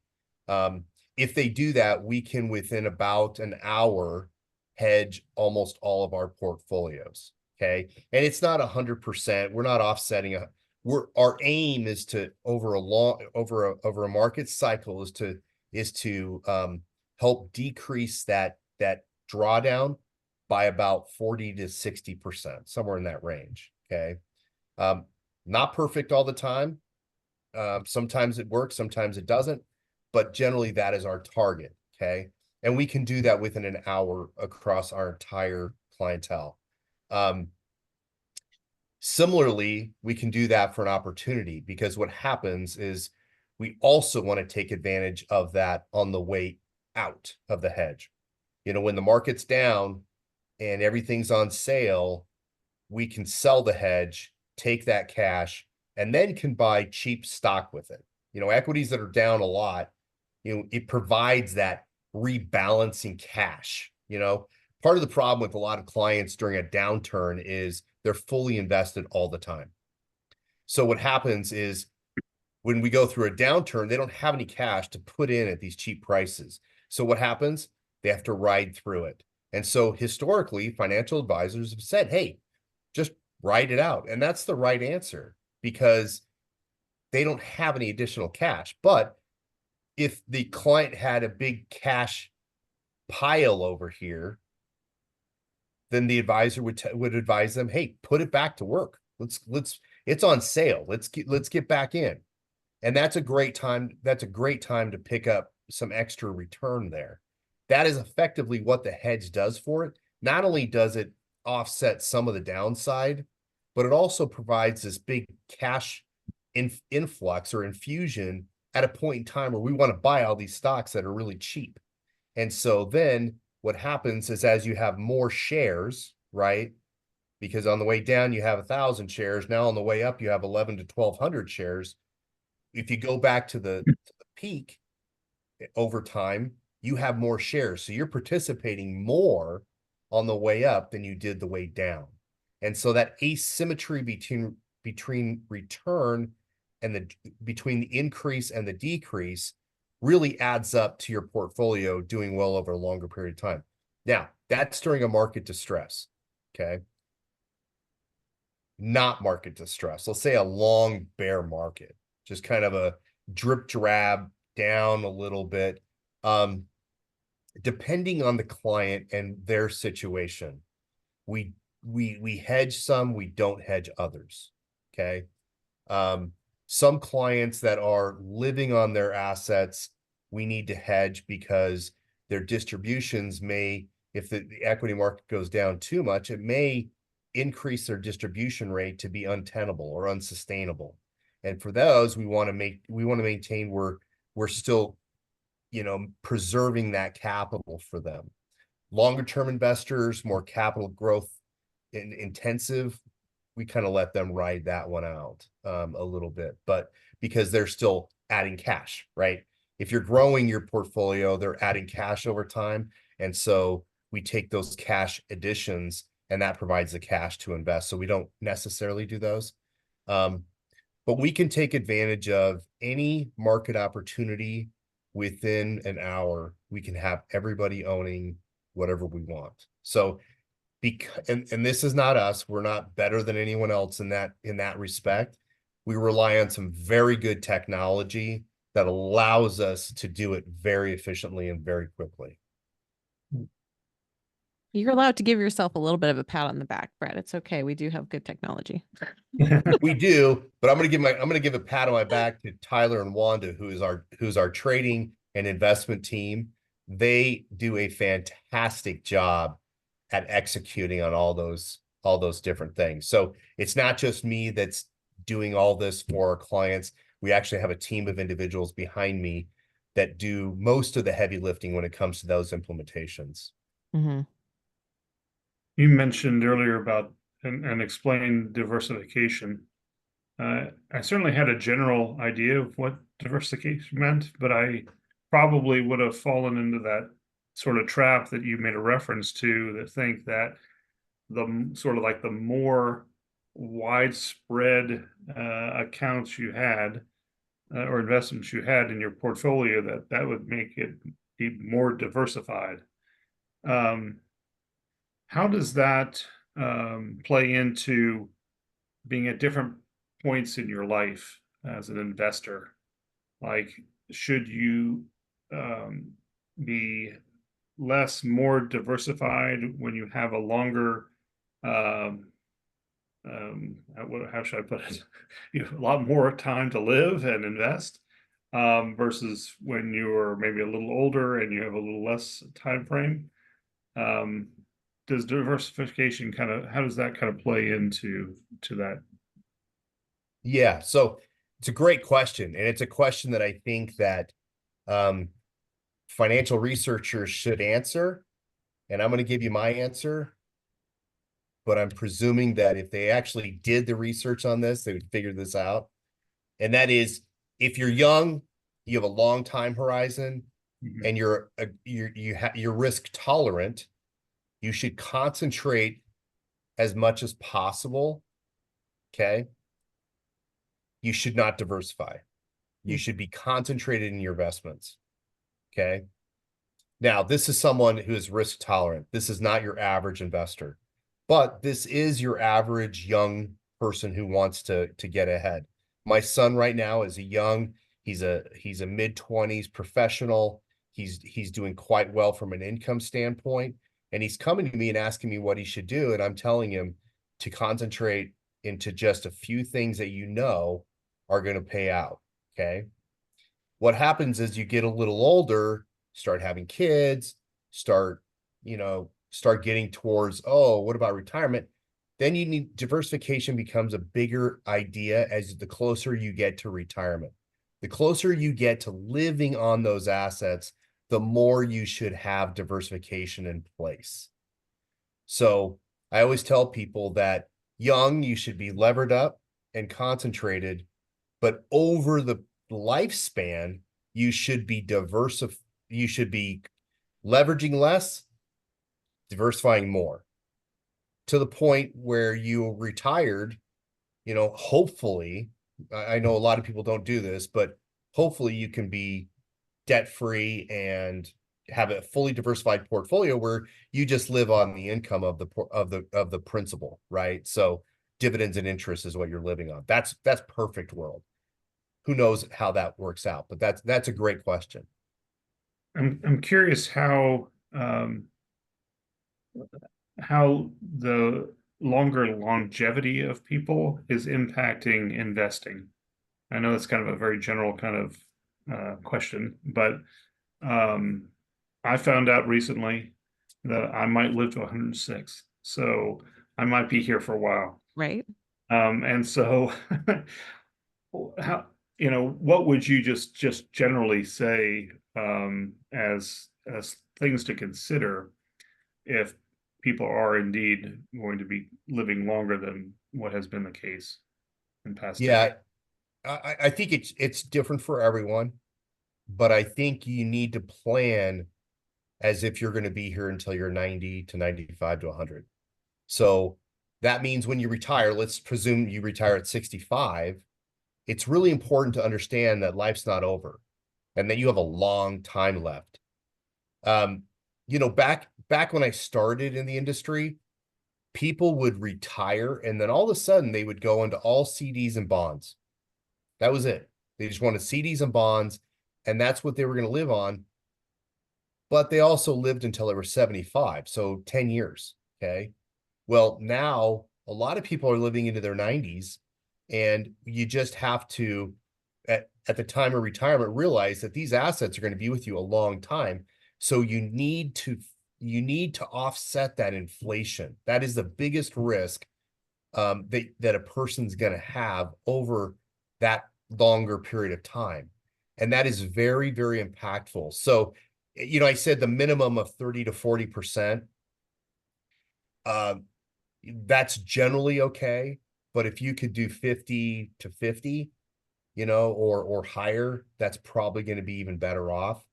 If they do that, we can within about an hour hedge almost all of our portfolios. Okay, and it's not 100%. We're not offsetting our aim is to over a market cycle is to help decrease that drawdown by about 40 to 60%, somewhere in that range. Okay. Not perfect all the time. Sometimes it works, sometimes it doesn't, but generally that is our target. Okay. And we can do that within an hour across our entire clientele. Similarly, we can do that for an opportunity because what happens is we also want to take advantage of that on the way out of the hedge. When the market's down and everything's on sale, we can sell the hedge take that cash, and then can buy cheap stock with it. Equities that are down a lot, it provides that rebalancing cash. Part of the problem with a lot of clients during a downturn is they're fully invested all the time. So what happens is when we go through a downturn, they don't have any cash to put in at these cheap prices. So what happens? They have to ride through it. And so historically, financial advisors have said, hey, just ride it out. And that's the right answer because they don't have any additional cash. But if the client had a big cash pile over here, then the advisor would advise them, hey, put it back to work. It's on sale. Let's get back in. And that's a great time. That's a great time to pick up some extra return there. That is effectively what the hedge does for it. Not only does it offset some of the downside, but it also provides this big cash influx or infusion at a point in time where we want to buy all these stocks that are really cheap. And so then what happens is as you have more shares, right? Because on the way down, you have 1,000 shares. Now on the way up, you have 11 to 1,200 shares. If you go back to the peak over time, you have more shares. So you're participating more on the way up than you did the way down. And so that asymmetry between return and between the increase and the decrease really adds up to your portfolio doing well over a longer period of time. Now, that's during a market distress, okay? Not market distress. Let's say a long bear market, just kind of a drip drab down a little bit. Depending on the client and their situation, we hedge some, we don't hedge others, okay? Some clients that are living on their assets, we need to hedge because their distributions may, if the equity market goes down too much, it may increase their distribution rate to be untenable or unsustainable. And for those, we want to maintain we're still, preserving that capital for them. Longer term investors, more capital growth intensive, we kind of let them ride that one out a little bit, but because they're still adding cash, right? If you're growing your portfolio, they're adding cash over time. And so we take those cash additions and that provides the cash to invest. So we don't necessarily do those. But we can take advantage of any market opportunity within an hour. We can have everybody owning whatever we want. So and this is not us. We're not better than anyone else in that respect. We rely on some very good technology that allows us to do it very efficiently and very quickly. You're allowed to give yourself a little bit of a pat on the back, Brett. It's okay. We do have good technology. We do, but I'm gonna give a pat on my back to Tyler and Wanda, who's our trading and investment team. They do a fantastic job at executing on all those different things. So it's not just me that's doing all this for our clients. We actually have a team of individuals behind me that do most of the heavy lifting when it comes to those implementations. Mm-hmm. You mentioned earlier about and explained diversification. I certainly had a general idea of what diversification meant, but I probably would have fallen into that sort of trap that you made a reference to, that think that the sort of like the more widespread accounts you had or investments you had in your portfolio, that would make it be more diversified. How does that play into being at different points in your life as an investor? Like, should you be more diversified when you have a longer, how should I put it? You have a lot more time to live and invest, versus when you're maybe a little older and you have a little less time frame. Does diversification how does that kind of play into that? Yeah, so it's a great question, and it's a question that I think that financial researchers should answer, and I'm going to give you my answer. but I'm presuming that if they actually did the research on this, they would figure this out. And that is, if you're young, you have a long time horizon, Mhm. and you're risk tolerant, you should concentrate as much as possible. Okay. You should not diversify. You should be concentrated in your investments. Okay. Now, this is someone who is risk tolerant. This is not your average investor, but this is your average young person who wants to get ahead. My son right now is he's a mid-20s professional. He's doing quite well from an income standpoint, and he's coming to me and asking me what he should do, and I'm telling him to concentrate into just a few things that are going to pay out. Okay. What happens is you get a little older, start having kids, start getting towards, oh, what about retirement? Then you need diversification becomes a bigger idea as the closer you get to retirement. The closer you get to living on those assets, the more you should have diversification in place. So I always tell people that young, you should be levered up and concentrated, but over the lifespan, you should be you should be leveraging less, diversifying more, to the point where you retired, hopefully. I know a lot of people don't do this, but hopefully you can be debt free and have a fully diversified portfolio where you just live on the income of the principal, right? So dividends and interest is what you're living on. That's perfect world. Who knows how that works out? But that's a great question. I'm curious how the longer longevity of people is impacting investing. I know that's kind of a very general kind of question, but um, I found out recently that I might live to 106, so I might be here for a while. Right. And so, how what would you just generally say as things to consider if people are indeed going to be living longer than what has been the case in past decades? Yeah, I think it's different for everyone, but I think you need to plan as if you're going to be here until you're 90 to 95 to 100. So that means when you retire, let's presume you retire at 65, it's really important to understand that life's not over and that you have a long time left. Um, back when I started in the industry, people would retire and then all of a sudden they would go into all CDs and bonds. That was it. They just wanted CDs and bonds, and that's what they were going to live on. But they also lived until they were 75, so 10 years. Okay. Well, now a lot of people are living into their 90s, and you just have to, at the time of retirement, realize that these assets are going to be with you a long time. So you need to offset that inflation. That is the biggest risk that a person's going to have over that longer period of time. And that is very, very impactful. So, I said the minimum of 30 to 40%. That's generally okay. But if you could do 50 to 50, or higher, that's probably going to be even better off.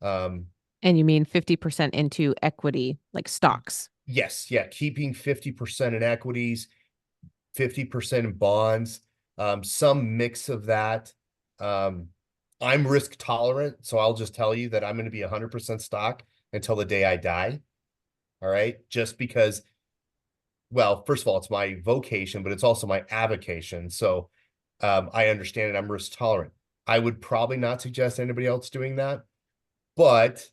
And you mean 50% into equity, like stocks? Yes, yeah, keeping 50% in equities, 50% in bonds, some mix of that. I'm risk tolerant, so I'll just tell you that I'm going to be 100% stock until the day I die. All right. Just because, well, first of all, it's my vocation, but it's also my avocation. So I understand it. I'm risk tolerant. I would probably not suggest anybody else doing that, but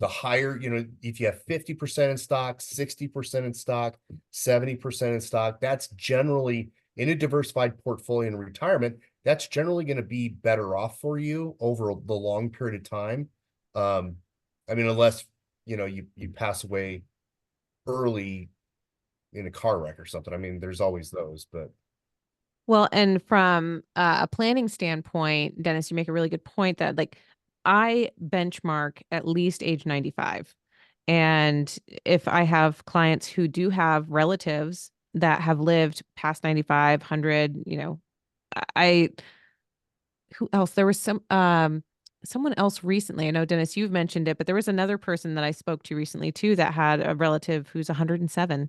the higher, if you have 50% in stock, 60% in stock, 70% in stock, that's generally in a diversified portfolio in retirement, that's generally going to be better off for you over the long period of time. I mean, unless, you pass away early in a car wreck or something. I mean, there's always those, but Well, and from a planning standpoint, Dennis, you make a really good point that like I benchmark at least age 95. And if I have clients who do have relatives that have lived past 95, 100, I who else? There was someone else recently. I know Dennis, you've mentioned it, but there was another person that I spoke to recently too that had a relative who's 107.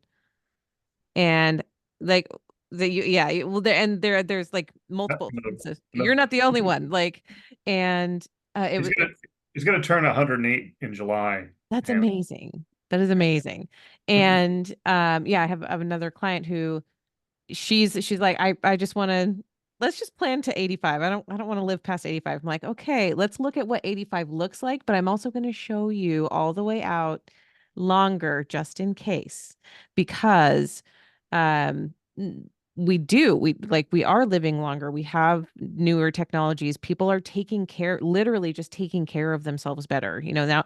And like well there's like multiple. So you're not the only one. Like, and it He's was gonna he's gonna turn 108 in July. that's And amazing. That is amazing. And yeah, I have another client who she's like, I just want to let's just plan to 85. I don't want to live past 85. I'm like, okay, let's look at what 85 looks like, but I'm also going to show you all the way out longer just in case because um we are living longer. We have newer technologies. People are taking care, literally just taking care of themselves better. Now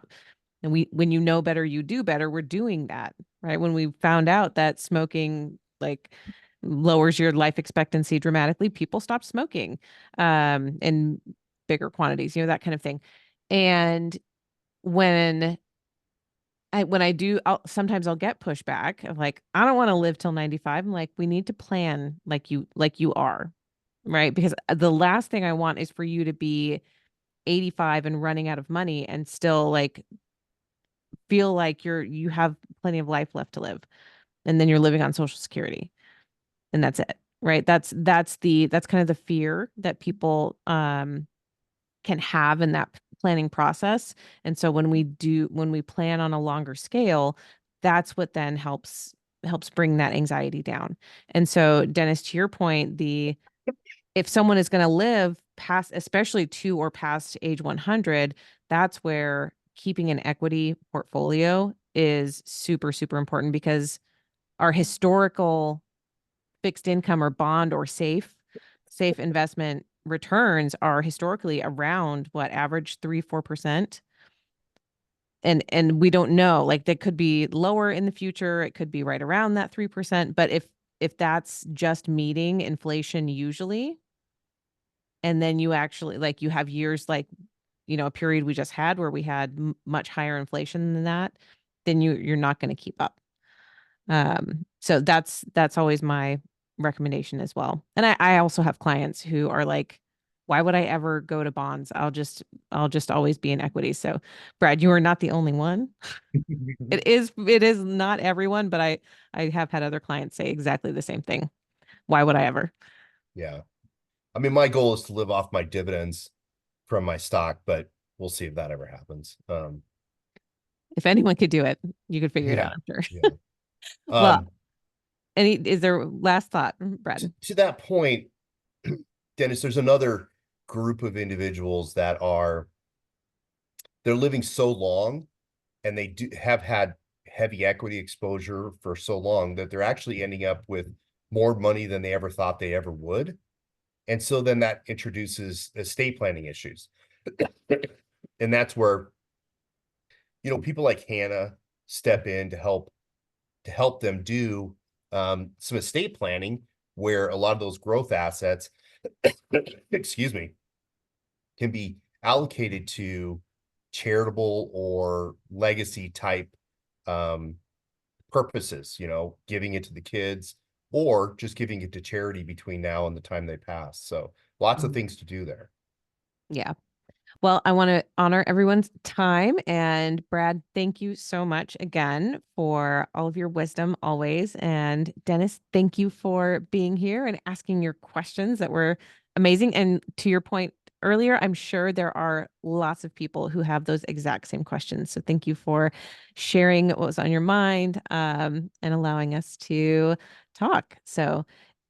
and when you know better, you do better. We're doing that, right? When we found out that smoking like lowers your life expectancy dramatically, people stopped smoking in bigger quantities, that kind of thing. And when when I do, sometimes I'll get pushback of like, I don't want to live till 95. I'm like, we need to plan like you are, right? Because the last thing I want is for you to be 85 and running out of money and still like feel like you have plenty of life left to live and then you're living on social security and that's it, right? That's kind of the fear that people can have in that planning process. And so when we plan on a longer scale, that's what then helps bring that anxiety down. And so Dennis, to your point, the if someone is going to live past, especially to or past age 100, that's where keeping an equity portfolio is super, super important because our historical fixed income or bond or safe investment returns are historically around what average 3-4%. And we don't know, like that could be lower in the future. It could be right around that 3%. But if that's just meeting inflation usually, and then you actually like you have years like a period we just had where we had much higher inflation than that, then you're not going to keep up. So that's always my recommendation as well. And I also have clients who are like, why would I ever go to bonds? I'll just always be in equity. So Brad, you are not the only one. It is not everyone, but I have had other clients say exactly the same thing. Why would I ever? Yeah. I mean, my goal is to live off my dividends from my stock, but we'll see if that ever happens. If anyone could do it, you could figure it Yeah. out, I'm sure. Yeah. Well, Um, is there last thought, Brad? to that point, Dennis, there's another group of individuals that they're living so long and they have had heavy equity exposure for so long that they're actually ending up with more money than they ever thought they ever would. And so then that introduces estate planning issues. And that's where, people like Hannah step in to help them do some estate planning where a lot of those growth assets, excuse me, can be allocated to charitable or legacy type purposes, giving it to the kids or just giving it to charity between now and the time they pass. So lots of things to do there. Yeah. Well, I want to honor everyone's time. And Brad, thank you so much again for all of your wisdom always. And Dennis, thank you for being here and asking your questions that were amazing. And to your point earlier, I'm sure there are lots of people who have those exact same questions. So thank you for sharing what was on your mind and allowing us to talk. So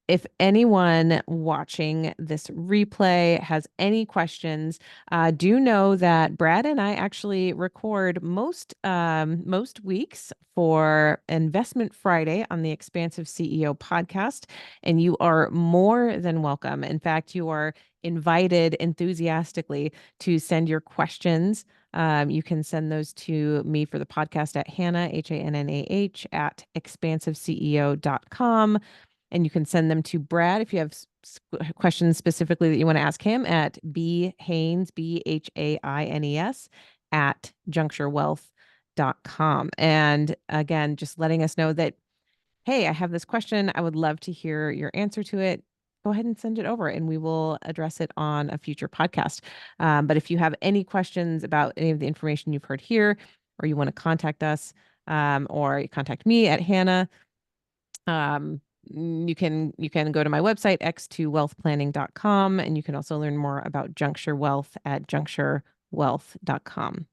if anyone watching this replay has any questions, do know that Brad and I actually record most weeks for Investment Friday on the Expansive CEO podcast, and you are more than welcome. In fact, you are invited enthusiastically to send your questions. You can send those to me for the podcast at Hannah, HANNAH, at expansiveceo.com. And you can send them to Brad if you have questions specifically that you want to ask him at Haines, BHAINES, at Juncture Wealth wealth.com. And again, just letting us know that, hey, I have this question. I would love to hear your answer to it. Go ahead and send it over and we will address it on a future podcast. But if you have any questions about any of the information you've heard here, or you want to contact us, or you contact me at Hannah, you can go to my website, x2wealthplanning.com, and you can also learn more about Juncture Wealth at juncturewealth.com.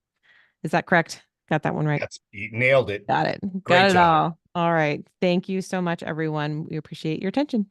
Is that correct? Got that one right? You nailed it. Got it. Great Got it job. all. All right. Thank you so much, everyone. We appreciate your attention.